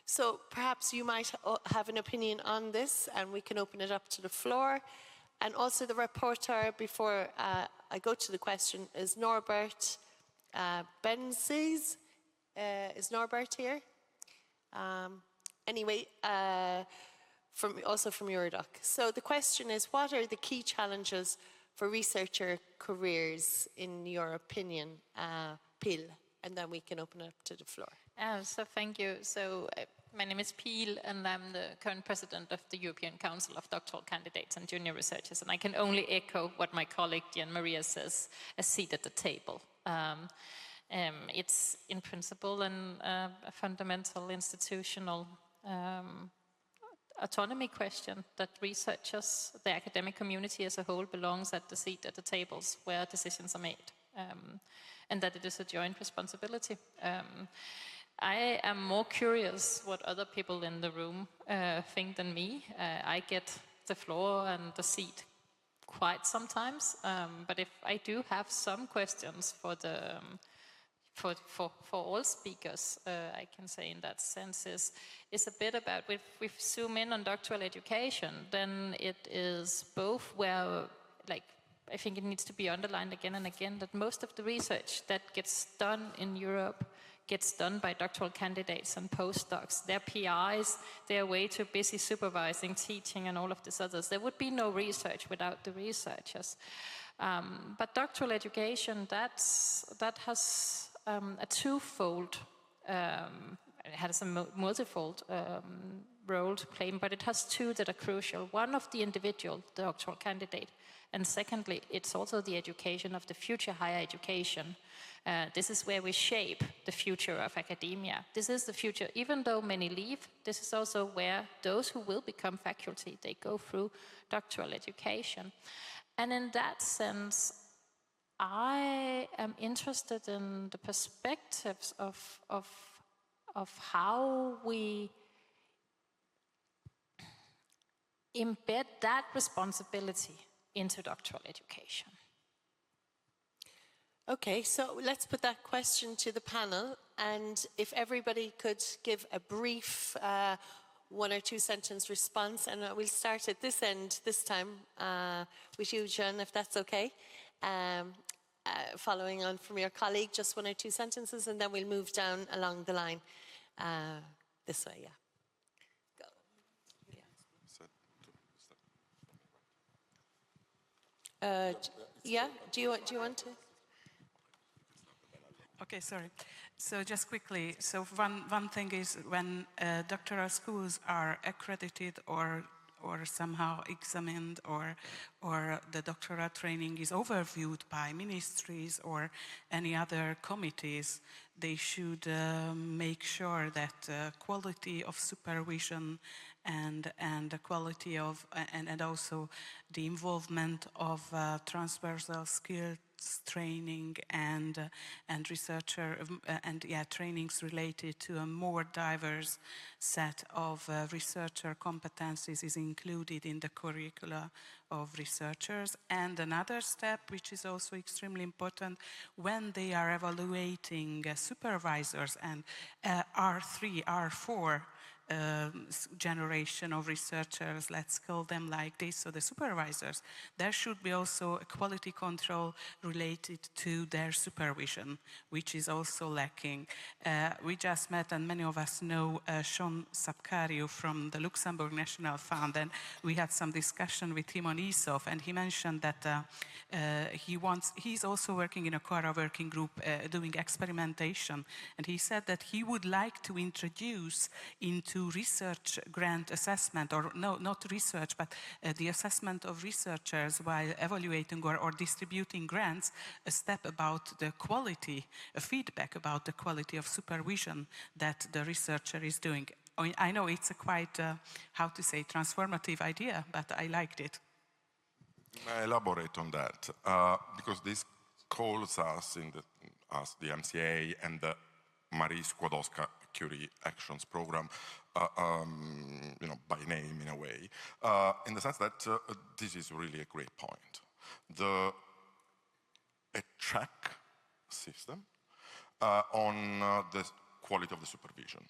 So perhaps you might have an opinion on this, and we can open it up to the floor. And also the reporter, before I go to the question, is Norbert Benzes. Is Norbert here? Anyway, also from Eurodoc. So the question is, what are the key challenges for researcher careers in your opinion, Pil? And then we can open it up to the floor. So thank you. So my name is Pil, and I'm the current president of the European Council of Doctoral Candidates and Junior Researchers. And I can only echo what my colleague Gian Maria says, a seat at the table. It's in principle a fundamental institutional autonomy question that researchers, the academic community as a whole, belongs at the seat at the tables where decisions are made, and that it is a joint responsibility. I am more curious what other people in the room think than me. I get the floor and the seat quite sometimes, but if I do have some questions for the for all speakers, I can say in that sense is a bit about, if we zoom in on doctoral education, then it is both where, like, I think it needs to be underlined again and again that most of the research that gets done in Europe gets done by doctoral candidates and postdocs. Their PIs, they're way too busy supervising, teaching, and all of this others. There would be no research without the researchers. But doctoral education, that has a twofold it has a multifold role to play, but it has two that are crucial. One of the individual, the doctoral candidate, and secondly, it's also the education of the future higher education. This is where we shape the future of academia. This is the future, even though many leave, this is also where those who will become faculty, they go through doctoral education. And in that sense, I am interested in the perspectives of how we embed that responsibility into doctoral education. Okay, so let's put that question to the panel, and if everybody could give a brief 1 or 2 sentence response, and we'll start at this end this time with you, John, if that's okay. Following on from your colleague, just 1 or 2 sentences, and then we'll move down along the line this way, yeah. Go. Yeah, do you want to? Okay, sorry. So just quickly, so one thing is when doctoral schools are accredited or somehow examined, or the doctoral training is overviewed by ministries or any other committees, they should make sure that quality of supervision and the quality of and also the involvement of transversal skills training and researcher trainings related to a more diverse set of researcher competencies is included in the curricula of researchers. And another step, which is also extremely important, when they are evaluating supervisors and R3, R4 generation of researchers, let's call them like this, so the supervisors, there should be also a quality control related to their supervision, which is also lacking. We just met, and many of us know Sean Sapkariou from the Luxembourg National Fund, and we had some discussion with him on ESOF, and he mentioned that he's also working in a CORA working group doing experimentation, and he said that he would like to introduce into research grant assessment, or no, not research, but the assessment of researchers while evaluating or distributing grants, a step about the quality, a feedback about the quality of supervision that the researcher is doing. I know it's a quite, how to say, transformative idea, but I liked it. I elaborate on that, because this calls us, the MCA and the Marie Skłodowska-Curie Actions Program, by name in a way, in the sense that this is really a great point. A check system on the quality of the supervision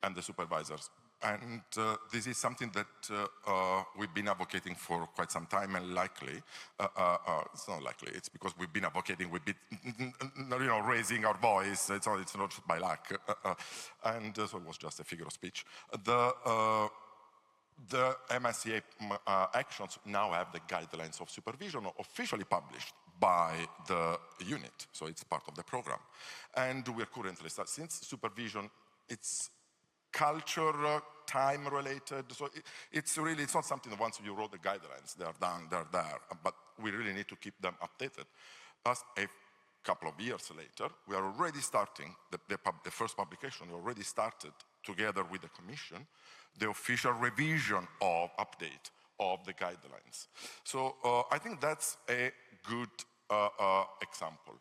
and the supervisors. And this is something that we've been advocating for quite some time, and likely, it's not likely, it's because we've been advocating, we've been raising our voice, it's not just by luck, and so it was just a figure of speech. The MSCA actions now have the guidelines of supervision officially published by the unit, so it's part of the program. And we're currently, since supervision, it's culture, time related, so it's not something that once you wrote the guidelines, they're done, they're there, but we really need to keep them updated. As a couple of years later, we are already starting, the first publication, we already started together with the Commission, the official revision of update of the guidelines. So I think that's a good example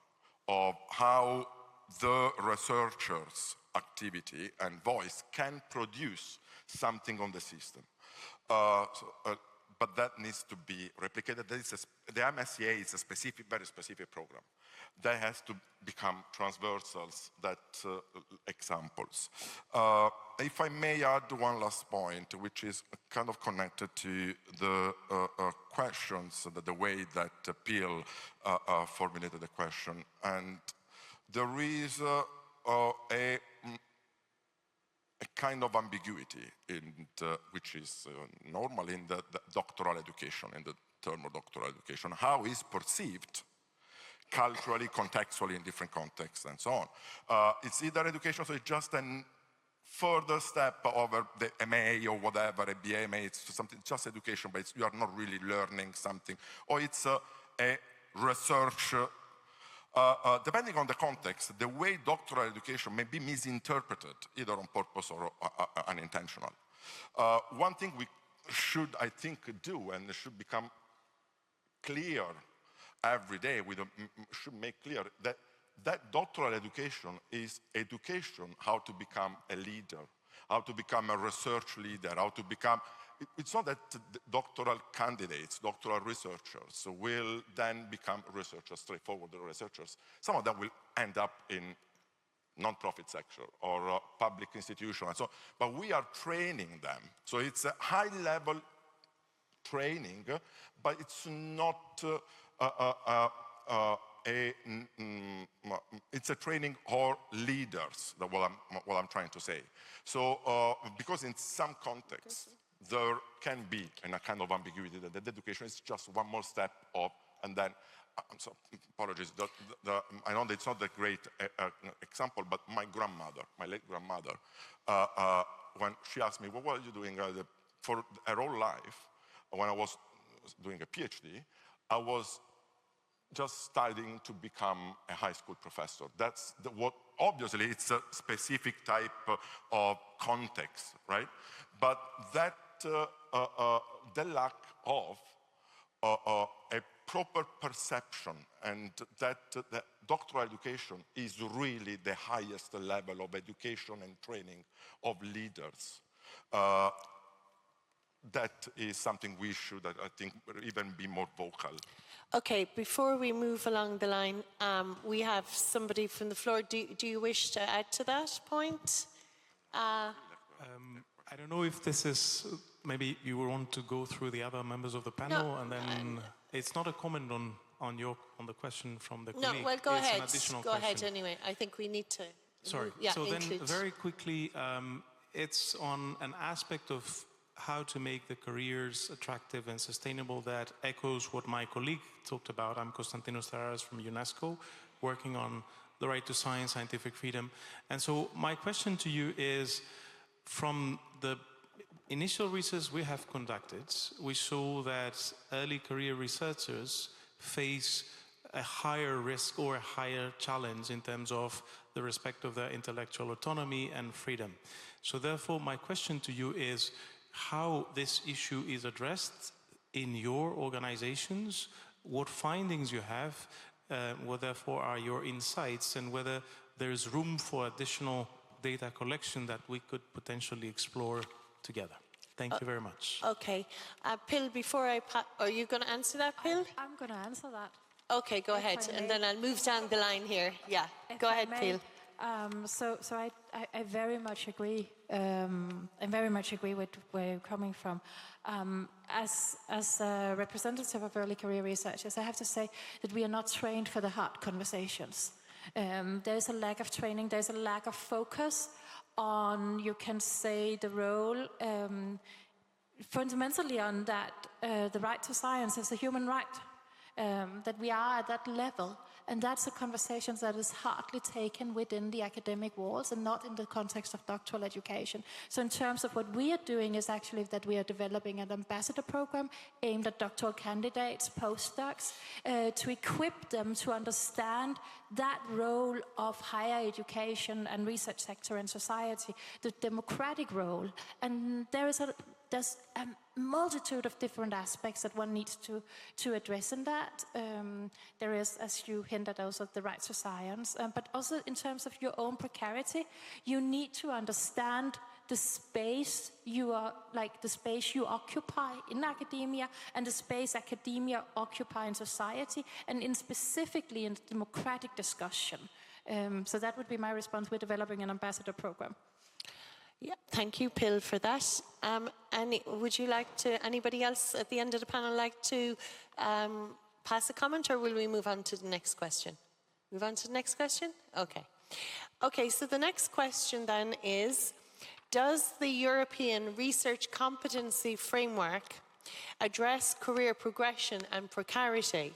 of how the researchers' activity and voice can produce something on the system. But that needs to be replicated. The MSCA is a very specific program. That has to become transversals, that examples. If I may add one last point, which is kind of connected to the questions, the way that Peel formulated the question. And there is a kind of ambiguity which is normal in the doctoral education, in the term of doctoral education, how is perceived culturally, contextually, in different contexts, and so on. It's either education, so it's just a further step over the MA or whatever, a BA, MA, it's something, just education, but you are not really learning something. Or it's a research, depending on the context, the way doctoral education may be misinterpreted, either on purpose or unintentional. One thing we should, I think, do, and should become clear every day, we should make clear that doctoral education is education how to become a leader, how to become a research leader, how to become, it's not that doctoral candidates, doctoral researchers will then become researchers, straightforward researchers. Some of them will end up in non-profit sector or public institution and so on, but we are training them. So it's a high-level training, but it's not it's a training for leaders, that's what I'm trying to say. So, because in some contexts, there can be a kind of ambiguity that education is just one more step of, and then, I'm sorry, apologies, I know that it's not a great example, but my grandmother, my late grandmother, when she asked me, well, what are you doing for her whole life? When I was doing a PhD, I was just studying to become a high school professor. That's what, obviously, it's a specific type of context, right? But that, the lack of a proper perception, and that the doctoral education is really the highest level of education and training of leaders. That is something we should, I think, even be more vocal. Okay, before we move along the line, we have somebody from the floor. Do you wish to add to that point? I don't know if this is, maybe you want to go through the other members of the panel, No, and then it's not a comment on the question from the colleague. No, well, go it's ahead. An additional go question. ahead anyway. I think we need to. Sorry. Yeah, so include. then, very quickly, it's on an aspect of how to make the careers attractive and sustainable that echoes what my colleague talked about. I'm Konstantinos Tararas from UNESCO, working on the right to science, scientific freedom. And so my question to you is, from the initial research we have conducted, we saw that early career researchers face a higher risk or a higher challenge in terms of the respect of their intellectual autonomy and freedom. So therefore, my question to you is, how this issue is addressed in your organizations, what findings you have, what therefore are your insights, and whether there is room for additional data collection that we could potentially explore together. Thank you very much. Okay. Pil, before are you going to answer that, Pil? I'm going to answer that. Okay, go ahead, and then I'll move down the line here. Yeah, go ahead, Pil. So I very much agree. I very much agree with where you're coming from. As a representative of early career researchers, I have to say that we are not trained for the hard conversations. There's a lack of training. There's a lack of focus on, you can say, the role fundamentally on that the right to science is a human right. That we are at that level, and that's a conversation that is hardly taken within the academic walls and not in the context of doctoral education. So in terms of what we are doing is actually that we are developing an ambassador program aimed at doctoral candidates, postdocs, to equip them to understand that role of higher education and research sector in society, the democratic role. And there's a multitude of different aspects that one needs to address in that. There is, as you hinted, also the right to science, but also in terms of your own precarity, you need to understand the space you are, like the space you occupy in academia and the space academia occupy in society, and in specifically in the democratic discussion. So that would be my response. We're developing an ambassador program. Yeah, thank you, Pil, for that. Would you like to, anybody else at the end of the panel like to pass a comment, or will we move on to the next question? Move on to the next question? Okay. Okay, so the next question then is, does the European Research Competency Framework address career progression and precarity?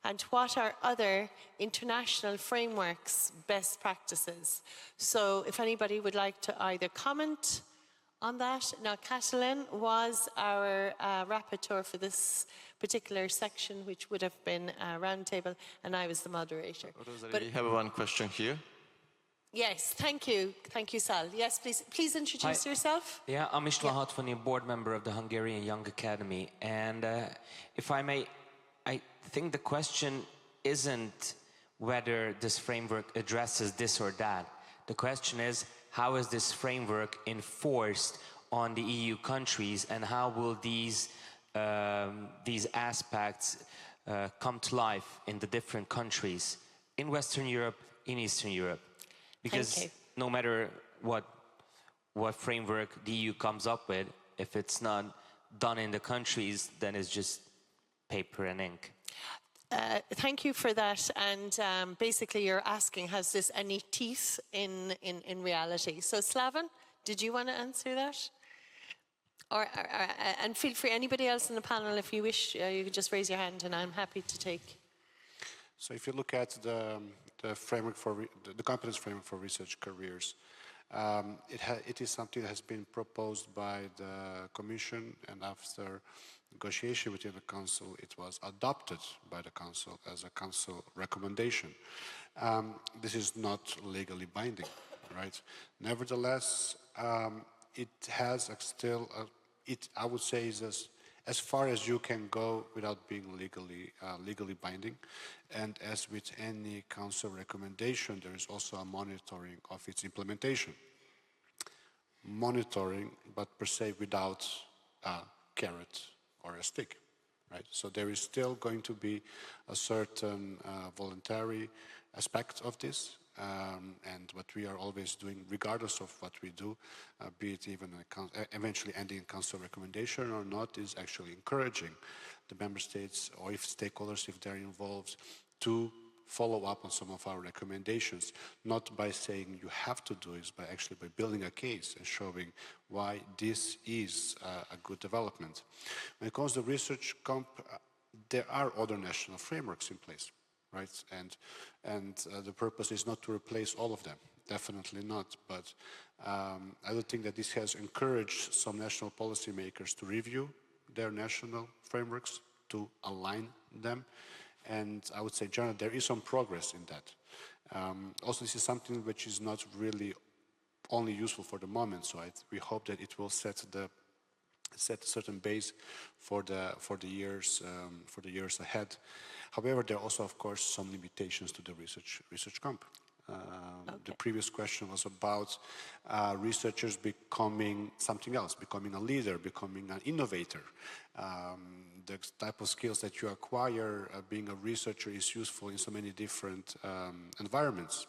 and what are other international frameworks best practices. So if anybody would like to either comment on that. Now, Catalin was our rapporteur for this particular section, which would have been a roundtable, and I was the moderator. But we have one question here. Yes, thank you. Thank you, Sal. Yes, please introduce yourself. Yeah, I'm István Hatvani, board member of the Hungarian Young Academy. And if I may, I think the question isn't whether this framework addresses this or that. The question is, how is this framework enforced on the EU countries, and how will these aspects come to life in the different countries in Western Europe, in Eastern Europe? Because no matter what framework the EU comes up with, if it's not done in the countries, then it's just paper and ink. Thank you for that. And basically you're asking, has this any teeth in reality? So Slaven, did you want to answer that? And feel free, anybody else in the panel, if you wish, you can just raise your hand and I'm happy to take. So if you look at the framework for the competence framework for research careers, it is something that has been proposed by the Commission, and after negotiation within the Council, it was adopted by the Council as a Council recommendation. This is not legally binding, right? Nevertheless, it has I would say, is as far as you can go without being legally binding. And as with any Council recommendation, there is also a monitoring of its implementation. Monitoring, but per se without a carrot or a stick, right? So there is still going to be a certain voluntary aspect of this, and what we are always doing, regardless of what we do, be it even eventually ending in Council recommendation or not, is actually encouraging the member states, or if stakeholders, if they're involved, to follow up on some of our recommendations, not by saying you have to do it, but actually by building a case and showing why this is a good development. When it comes to research comp, there are other national frameworks in place, right? And the purpose is not to replace all of them, definitely not. But I don't think that this has encouraged some national policymakers to review their national frameworks, to align them. And I would say, generally, there is some progress in that. Also, this is something which is not really only useful for the moment. So we hope that it will set a certain base for the years ahead. However, there are also, of course, some limitations to the research comp. The previous question was about researchers becoming something else, becoming a leader, becoming an innovator. The type of skills that you acquire being a researcher is useful in so many different environments.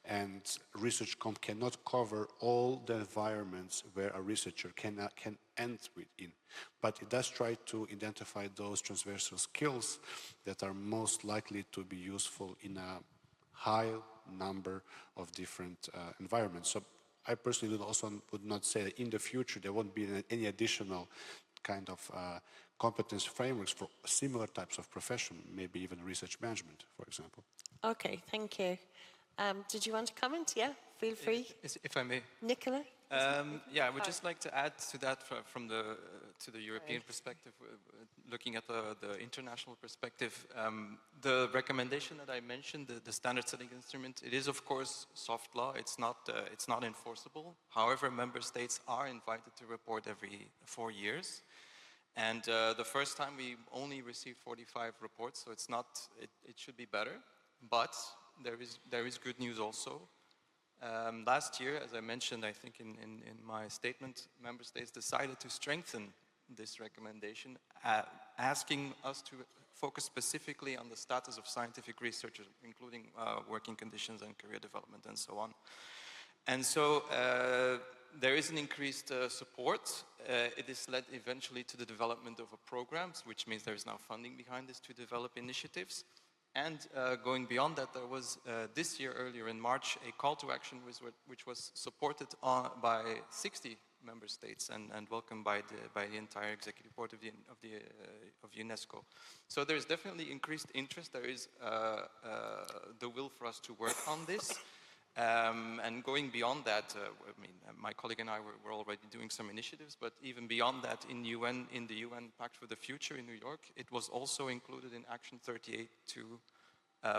And research comp cannot cover all the environments where a researcher can end within. But it does try to identify those transversal skills that are most likely to be useful in a high number of different environments. So I personally would not say that in the future there won't be any additional kind of competence frameworks for similar types of profession, maybe even research management, for example. Okay, thank you. Did you want to comment? Yeah, feel free. If I may. Nicola? Yeah, I would just like to add to that to the European perspective, looking at the international perspective. The recommendation that I mentioned, the standard setting instrument, it is of course soft law. It's not enforceable. However, member states are invited to report every 4 years. And the first time we only received 45 reports, so it should be better. But there is good news also. Last year, as I mentioned, I think in my statement, member states decided to strengthen this recommendation, asking us to focus specifically on the status of scientific researchers, including working conditions and career development and so on. And so there is an increased support. It is led eventually to the development of programs, which means there is now funding behind this to develop initiatives. And going beyond that, there was this year, earlier in March, a call to action which was supported by 60 member states and welcomed by the entire executive board of UNESCO. So there's definitely increased interest. There is the will for us to work on this. And going beyond that, I mean, my colleague and I were already doing some initiatives, but even beyond that, in the UN Pact for the Future in New York, it was also included in Action 38 to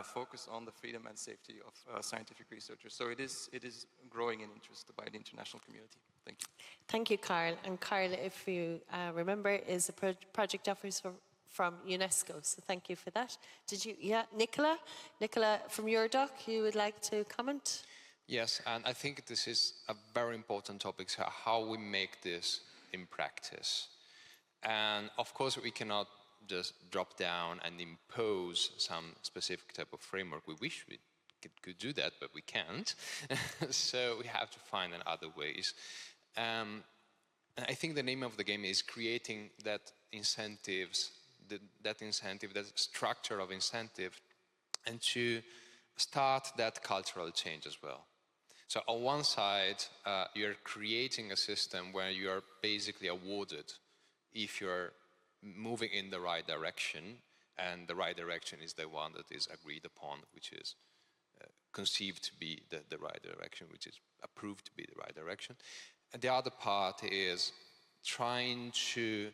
focus on the freedom and safety of scientific researchers. So it is growing in interest by the international community. Thank you. Thank you, Carl. And Carl, if you remember, is a project officer from UNESCO. So thank you for that. Did you, yeah, Nicola? Nicola from Eurodoc, you would like to comment? Yes, and I think this is a very important topic, so how we make this in practice. And of course, we cannot just drop down and impose some specific type of framework. We wish we could do that, but we can't. So we have to find other ways. And I think the name of the game is creating that incentives, that structure of incentive, and to start that cultural change as well. So on one side, you're creating a system where you are basically awarded if you're moving in the right direction, and the right direction is the one that is agreed upon, which is conceived to be the right direction, which is approved to be the right direction. And the other part is trying to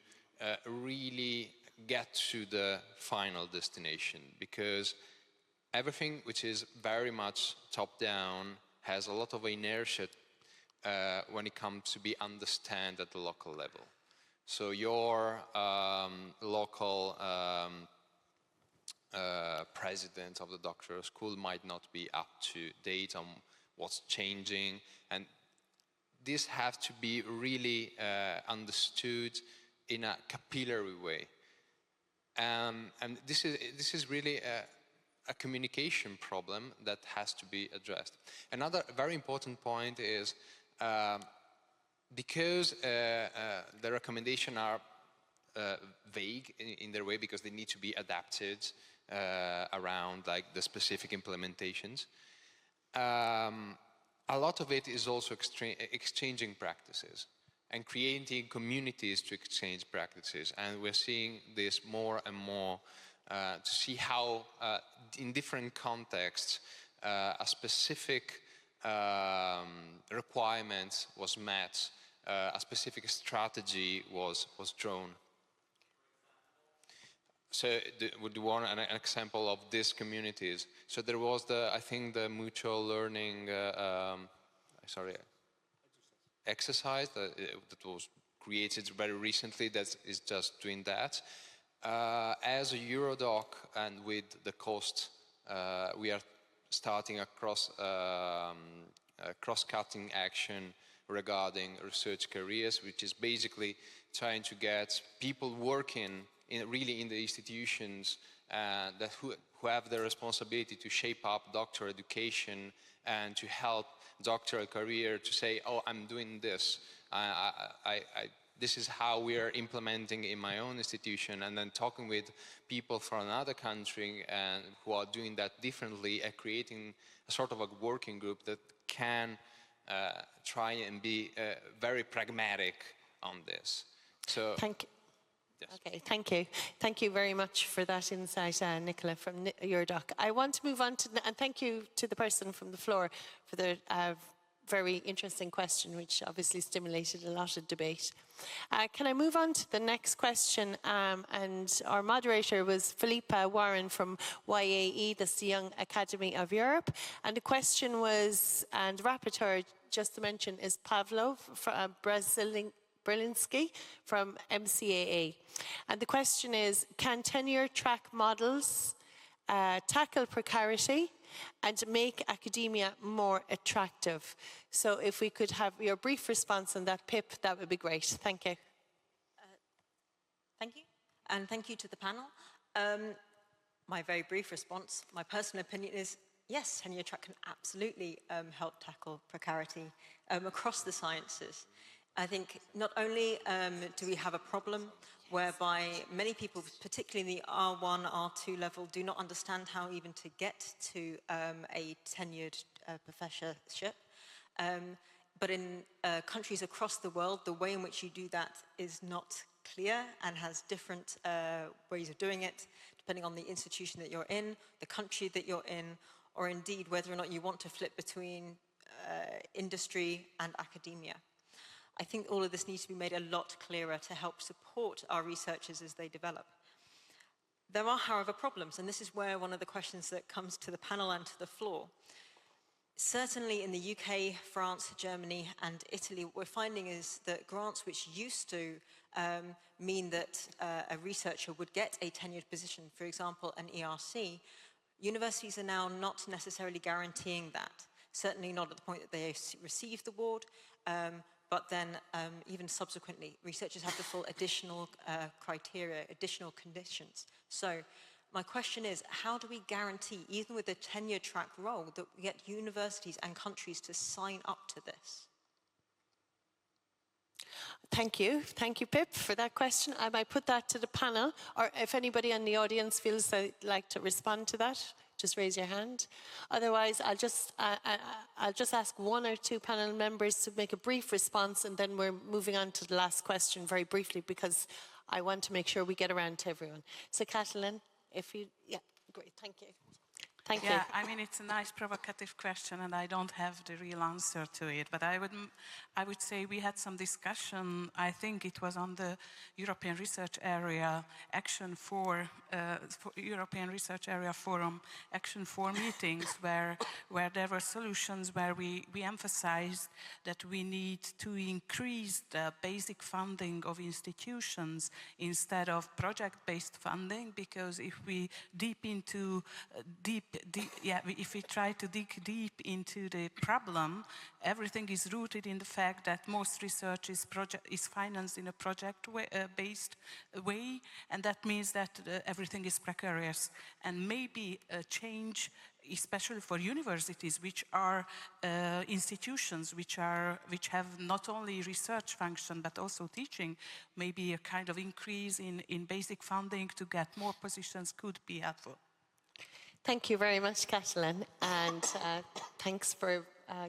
really get to the final destination, because everything which is very much top-down has a lot of inertia when it comes to be understood at the local level. So your local president of the doctoral school might not be up to date on what's changing, and this has to be really understood in a capillary way. And this is really a communication problem that has to be addressed. Another very important point is because the recommendations are vague in their way, because they need to be adapted around like the specific implementations. A lot of it is also exchanging practices and creating communities to exchange practices. And we're seeing this more and more to see how in different contexts a specific requirement was met, a specific strategy was drawn. So would you want an example of these communities? So there was I think the mutual learning, exercise that was created very recently that is just doing that. As a Eurodoc and with the cost, we are starting a cross-cutting action regarding research careers, which is basically trying to get people working really in the institutions who have the responsibility to shape up doctoral education and to help doctoral career to say, oh, I'm doing this. This is how we are implementing in my own institution, and then talking with people from another country and who are doing that differently and creating a sort of a working group that can try and be very pragmatic on this. So, thank you. Yes. Okay, thank you. Thank you very much for that insight, Nicola from Eurodoc. I want to move on to, and thank you to the person from the floor for the very interesting question, which obviously stimulated a lot of debate. Can I move on to the next question? And our moderator was Philippa Warren from YAE, that's the Young Academy of Europe. And the question was, and the rapporteur, just to mention, is Pavlo from Brilinski from MCAA. And the question is, can tenure track models tackle precarity and make academia more attractive? So if we could have your brief response on that, Pip, that would be great. Thank you. Thank you, and thank you to the panel. My very brief response, my personal opinion is, yes, tenure track can absolutely help tackle precarity across the sciences. I think not only do we have a problem whereby many people, particularly in the R1, R2 level, do not understand how even to get to a tenured professorship, but in countries across the world, the way in which you do that is not clear and has different ways of doing it, depending on the institution that you're in, the country that you're in, or indeed whether or not you want to flip between industry and academia. I think all of this needs to be made a lot clearer to help support our researchers as they develop. There are, however, problems, and this is where one of the questions that comes to the panel and to the floor. Certainly in the UK, France, Germany, and Italy, what we're finding is that grants which used to mean that a researcher would get a tenured position, for example, an ERC, universities are now not necessarily guaranteeing that. Certainly not at the point that they receive the award, but then even subsequently, researchers have to fill additional criteria, additional conditions. So my question is, how do we guarantee, even with a tenure track role, that we get universities and countries to sign up to this? Thank you, Pip, for that question. I might put that to the panel, or if anybody in the audience feels they'd like to respond to that, just raise your hand. Otherwise, I'll just ask one or two panel members to make a brief response, and then we're moving on to the last question very briefly, because I want to make sure we get around to everyone. So, Catalin, if you, yeah, great, thank you. Thank you. Yeah, I mean, it's a nice provocative question, and I don't have the real answer to it. But I would say we had some discussion. I think it was on the European Research Area Action 4, European Research Area Forum Action 4 meetings, where there were solutions where we emphasized that we need to increase the basic funding of institutions instead of project-based funding, because if we if we try to dig deep into the problem, everything is rooted in the fact that most research is financed in a project-based way, and that means that everything is precarious. And maybe a change, especially for universities, which are institutions which have not only research function but also teaching, maybe a kind of increase in basic funding to get more positions could be helpful. Thank you very much, Catalin, and thanks for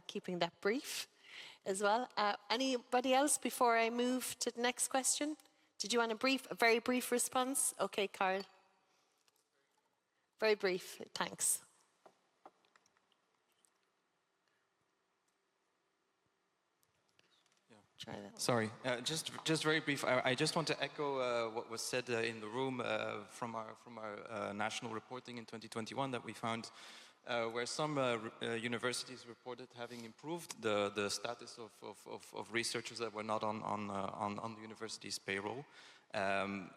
keeping that brief as well. Anybody else before I move to the next question? Did you want a very brief response? Okay, Carl. Very brief, thanks. Try that. Sorry, just very brief. I just want to echo what was said in the room from our national reporting in 2021 that we found, where some universities reported having improved the status of researchers that were not on the university's payroll,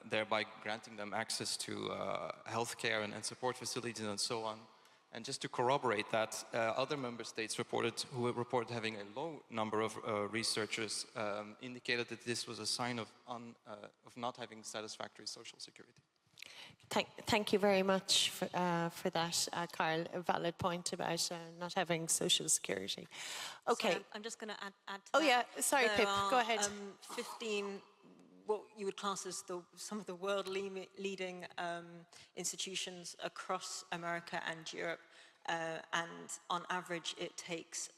thereby granting them access to healthcare and support facilities and so on. And just to corroborate that, other member states who reported having a low number of researchers indicated that this was a sign of not having satisfactory social security. Thank you very much for that, Carl. A valid point about not having social security. Okay. So I'm just going to add to that. Oh yeah, sorry, there Pip, go ahead. 15 what you would class as some of the world-leading institutions across America and Europe. And on average, it takes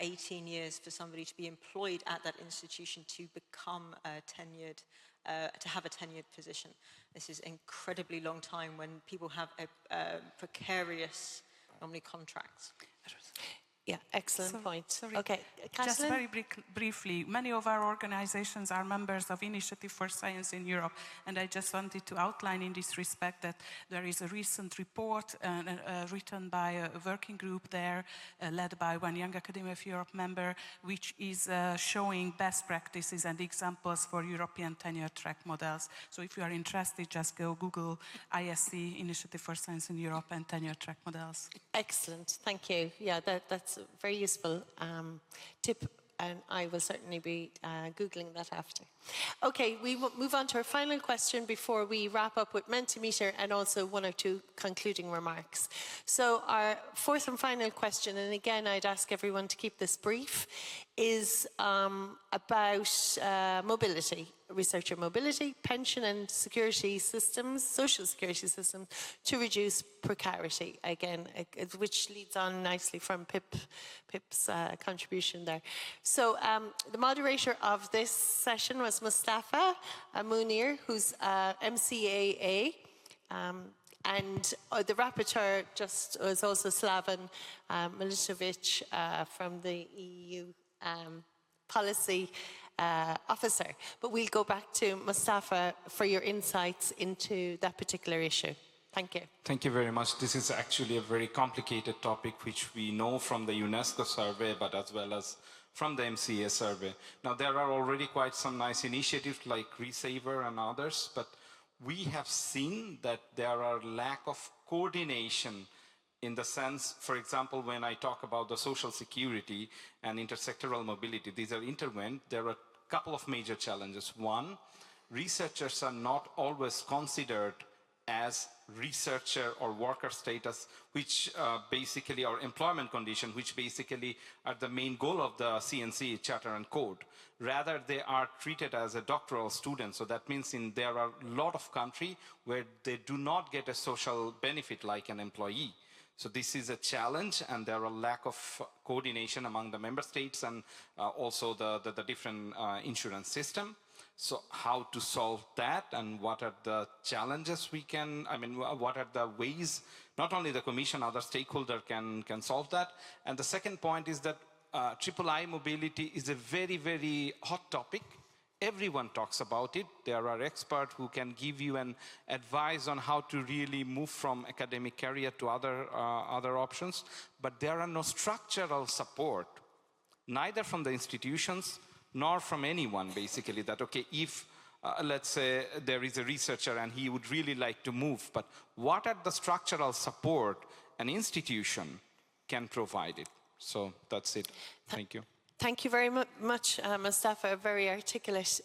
18 years for somebody to be employed at that institution to become tenured, to have a tenured position. This is incredibly long time when people have a precarious, normally contracts. Yeah, excellent point. Sorry. Okay, just very briefly, many of our organizations are members of Initiative for Science in Europe, and I just wanted to outline in this respect that there is a recent report written by a working group there, led by one Young Academy of Europe member, which is showing best practices and examples for European tenure track models. So if you are interested, just go Google ISC, Initiative for Science in Europe, and tenure track models. Excellent, thank you. Yeah, that's a very useful tip, and I will certainly be Googling that after. Okay, we will move on to our final question before we wrap up with Mentimeter and also one or two concluding remarks. So our fourth and final question, and again I'd ask everyone to keep this brief, is about mobility, researcher mobility, pension and security systems, social security systems, to reduce precarity, again, which leads on nicely from Pip's contribution there. So the moderator of this session was Mustafa Munir, who's MCAA, and the rapporteur just was also Slaven Milicevic from the EU policy officer. But we'll go back to Mustafa for your insights into that particular issue. Thank you. Thank you very much. This is actually a very complicated topic, which we know from the UNESCO survey, but as well as from the MCA survey. Now, there are already quite some nice initiatives like Resaver and others, but we have seen that there are lack of coordination in the sense, for example, when I talk about the social security and intersectoral mobility, these are intertwined. There are a couple of major challenges. One, researchers are not always considered as researcher or worker status, which basically are employment condition, which basically are the main goal of the CNC Charter and Code. Rather, they are treated as a doctoral student. So that means there are a lot of countries where they do not get a social benefit like an employee. So this is a challenge, and there are a lack of coordination among the member states and also the different insurance system. So how to solve that, and what are the challenges we can, what are the ways, not only the Commission, other stakeholders can solve that. And the second point is that III mobility is a very, very hot topic. Everyone talks about it. There are experts who can give you an advice on how to really move from academic career to other options. But there are no structural support, neither from the institutions nor from anyone, basically, that, okay, if, let's say, there is a researcher and he would really like to move, but what are the structural support an institution can provide it? So that's it. Thank you. Thank you very much, Mustafa, very articulate.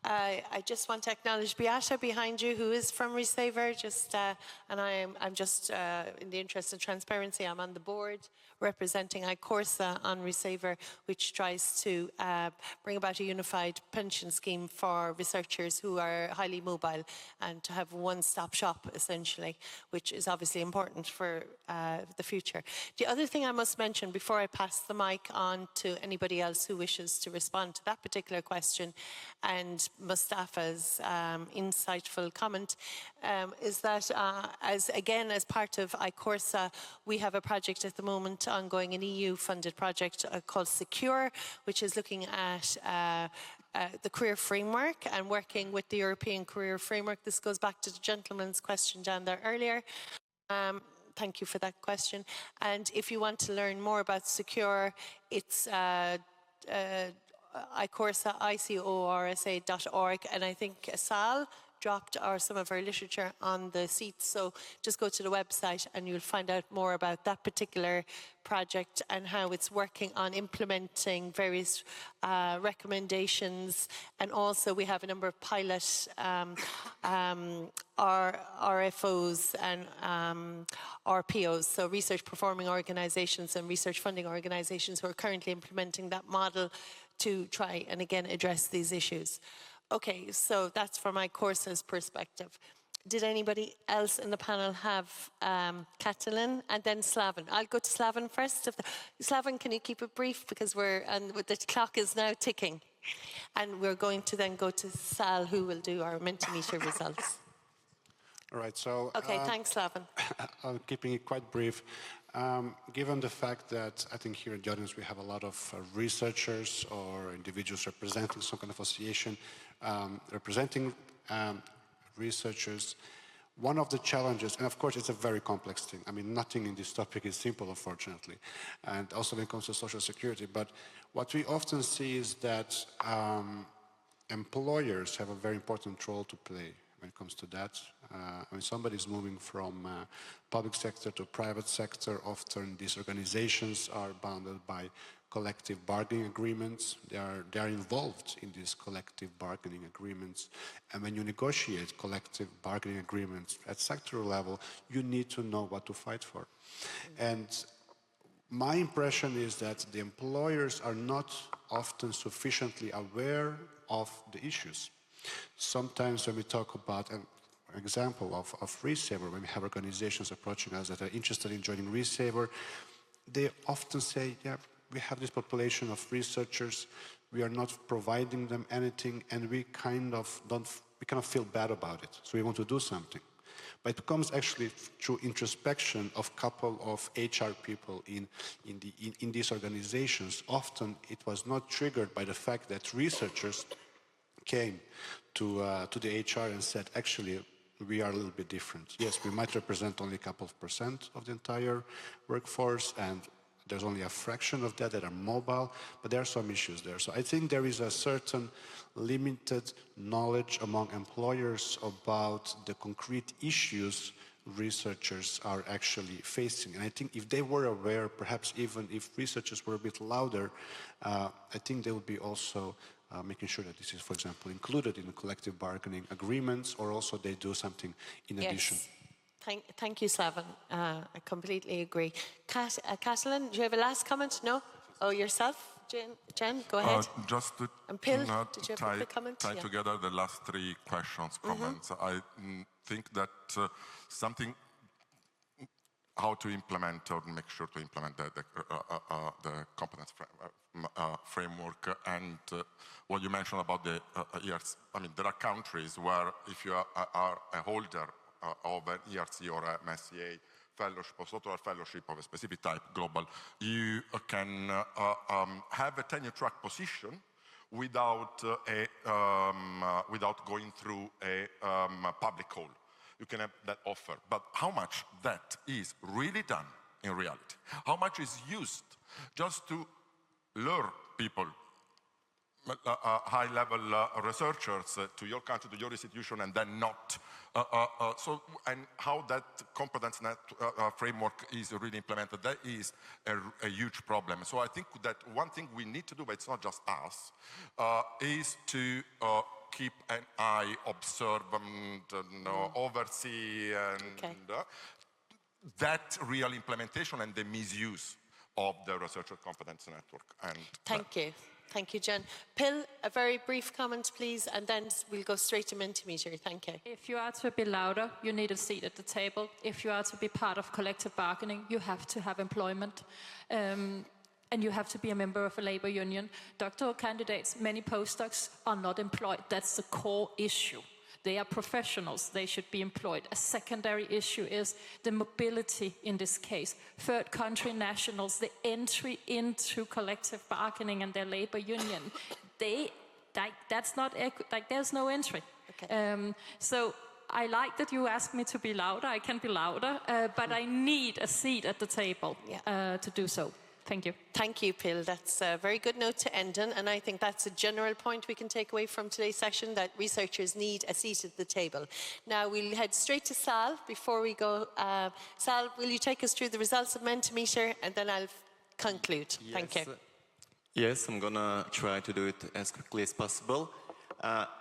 I just want to acknowledge Beata behind you, who is from Resaver, and I'm just, in the interest of transparency, I'm on the board representing ICORSA on Resaver, which tries to bring about a unified pension scheme for researchers who are highly mobile, and to have one-stop shop, essentially, which is obviously important for the future. The other thing I must mention before I pass the mic on to anybody else who wishes to respond to that particular question, and Mustafa's insightful comment, is that as part of ICORSA, we have a project at the moment ongoing, an EU-funded project called Secure, which is looking at the career framework and working with the European career framework. This goes back to the gentleman's question down there earlier. Thank you for that question. And if you want to learn more about Secure, it's ICORSA, ICORSA.org, and I think Sal dropped some of our literature on the seats, so just go to the website and you'll find out more about that particular project and how it's working on implementing various recommendations. And also we have a number of pilot RFOs and RPOs, so research performing organizations and research funding organizations, who are currently implementing that model to try and again address these issues. Okay, so that's from ICORSA's perspective. Did anybody else in the panel have Catalin and then Slaven? I'll go to Slaven first. Slaven, can you keep it brief, because the clock is now ticking, and we're going to then go to Sal, who will do our Mentimeter results. All right, so... Okay, thanks, Slaven. I'm keeping it quite brief. Given the fact that I think here in the audience we have a lot of researchers or individuals representing some kind of association, representing researchers, one of the challenges, and of course it's a very complex thing, I mean nothing in this topic is simple, unfortunately, and also when it comes to social security, but what we often see is that employers have a very important role to play when it comes to that. When somebody is moving from public sector to private sector, often these organizations are bounded by collective bargaining agreements. They are involved in these collective bargaining agreements. And when you negotiate collective bargaining agreements at sectoral level, you need to know what to fight for. And my impression is that the employers are not often sufficiently aware of the issues. Sometimes when we talk about an example of Resaver, when we have organizations approaching us that are interested in joining Resaver, they often say, yeah, we have this population of researchers, we are not providing them anything, and we kind of feel bad about it, so we want to do something. But it comes actually through introspection of a couple of HR people in these organizations. Often it was not triggered by the fact that researchers came to the HR and said, actually, we are a little bit different. Yes, we might represent only a couple of % of the entire workforce, and there's only a fraction of that are mobile, but there are some issues there. So I think there is a certain limited knowledge among employers about the concrete issues researchers are actually facing. And I think if they were aware, perhaps even if researchers were a bit louder, I think they would be also making sure that this is, for example, included in the collective bargaining agreements, or also they do something in addition. Thank you, Slaven. I completely agree. Catalin, do you have a last comment? No? Oh, yourself? Jen, go ahead. Just to and Pil, did you have a quick comment? tie together the last three questions, comments. I think that something, how to implement or make sure to implement the competence framework, and what you mentioned about the years. I mean, there are countries where if you are a holder of an ERC or a MSCA fellowship or software fellowship of a specific type, global, you can have a tenure track position without going through a public call. You can have that offer. But how much that is really done in reality? How much is used just to lure people, high-level researchers to your country, to your institution, and then not? And how that competence framework is really implemented, that is a huge problem. So I think that one thing we need to do, but it's not just us, is to keep an eye, observe, and oversee, and that real implementation and the misuse of the researcher competence network. And Thank you. Thank you, Jen. Pil, a very brief comment, please, and then we'll go straight to Mentimeter. Thank you. If you are to be louder, you need a seat at the table. If you are to be part of collective bargaining, you have to have employment. And you have to be a member of a labor union. Doctoral candidates, many postdocs are not employed. That's the core issue. They are professionals, they should be employed. A secondary issue is the mobility in this case. Third country nationals, the entry into collective bargaining and their labor union, that's not, there's no entry. Okay. So I like that you asked me to be louder, I can be louder, but I need a seat at the table to do so. Thank you. Thank you, Pil. That's a very good note to end on, and I think that's a general point we can take away from today's session, that researchers need a seat at the table. Now we'll head straight to Sal before we go. Sal, will you take us through the results of Mentimeter, and then I'll conclude. Yes. Thank you. Yes, I'm gonna try to do it as quickly as possible.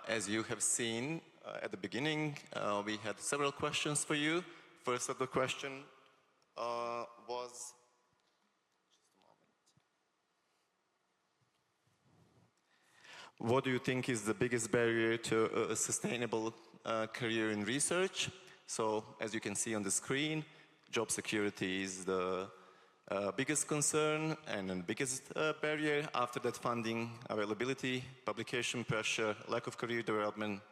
As you have seen at the beginning, we had several questions for you. First of the question was, what do you think is the biggest barrier to a sustainable career in research? So, as you can see on the screen, job security is the biggest concern and the biggest barrier. After that, funding, availability, publication pressure, lack of career development,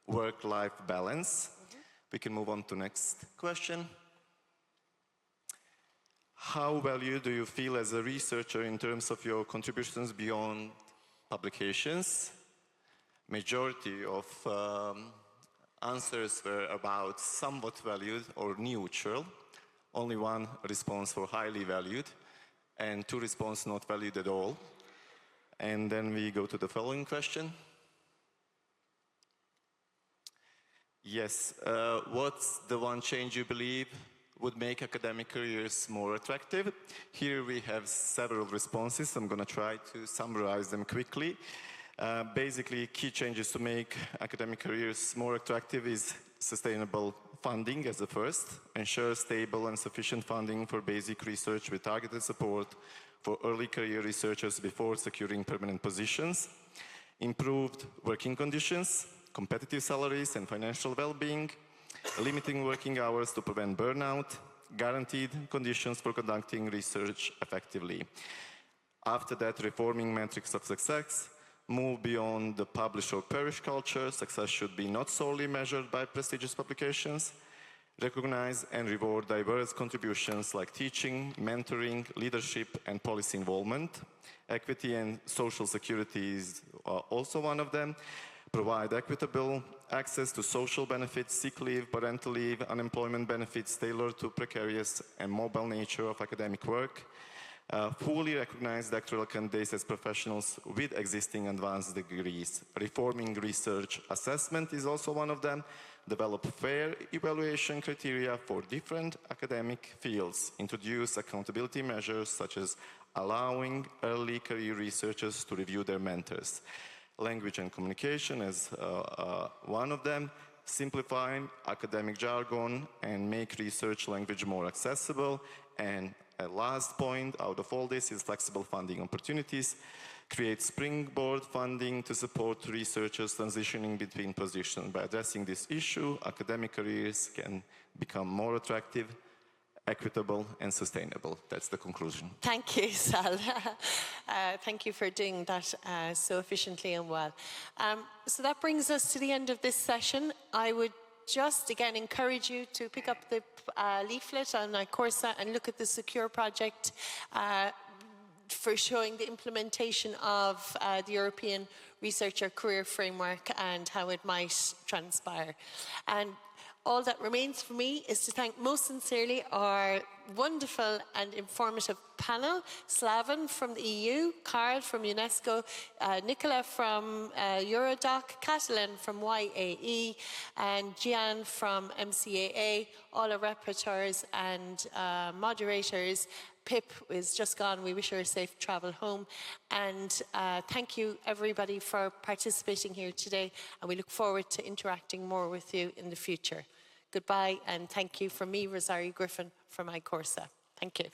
work-life balance. We can move on to next question. How valued do you feel as a researcher in terms of your contributions beyond publications? Majority of answers were about somewhat valued or neutral. Only one response for highly valued, and 2 response not valued at all. And then we go to the following question. Yes, what's the one change you believe would make academic careers more attractive? Here we have several responses. I'm going to try to summarize them quickly. Basically, key changes to make academic careers more attractive is sustainable funding as the first, ensure stable and sufficient funding for basic research with targeted support for early career researchers before securing permanent positions, improved working conditions, competitive salaries and financial well-being, limiting working hours to prevent burnout, guaranteed conditions for conducting research effectively. After that, reforming metrics of success, move beyond the publish or perish culture. Success should be not solely measured by prestigious publications. Recognize and reward diverse contributions like teaching, mentoring, leadership, and policy involvement. Equity and social security is also one of them. Provide equitable access to social benefits, sick leave, parental leave, unemployment benefits tailored to precarious and mobile nature of academic work. Fully recognize doctoral candidates as professionals with existing advanced degrees. Reforming research assessment is also one of them. Develop fair evaluation criteria for different academic fields. Introduce accountability measures such as allowing early career researchers to review their mentors. Language and communication is one of them. Simplifying academic jargon and make research language more accessible. And a last point out of all this is flexible funding opportunities. Create springboard funding to support researchers transitioning between positions. By addressing this issue, academic careers can become more attractive, equitable, and sustainable. That's the conclusion. Thank you, Sal. Thank you for doing that so efficiently and well. So that brings us to the end of this session. I would just again encourage you to pick up the leaflet on iCoursa and look at the Secure project for showing the implementation of the European Researcher Career Framework and how it might transpire. And all that remains for me is to thank most sincerely our wonderful and informative panel, Slaven from the EU, Carl from UNESCO, Nicola from Eurodoc, Catalin from YAE, and Gian from MCAA, all our rapporteurs and moderators. Pip is just gone. We wish her a safe travel home. And thank you, everybody, for participating here today. And we look forward to interacting more with you in the future. Goodbye, and thank you from me, Rosario Griffin, from iCoursa. Thank you.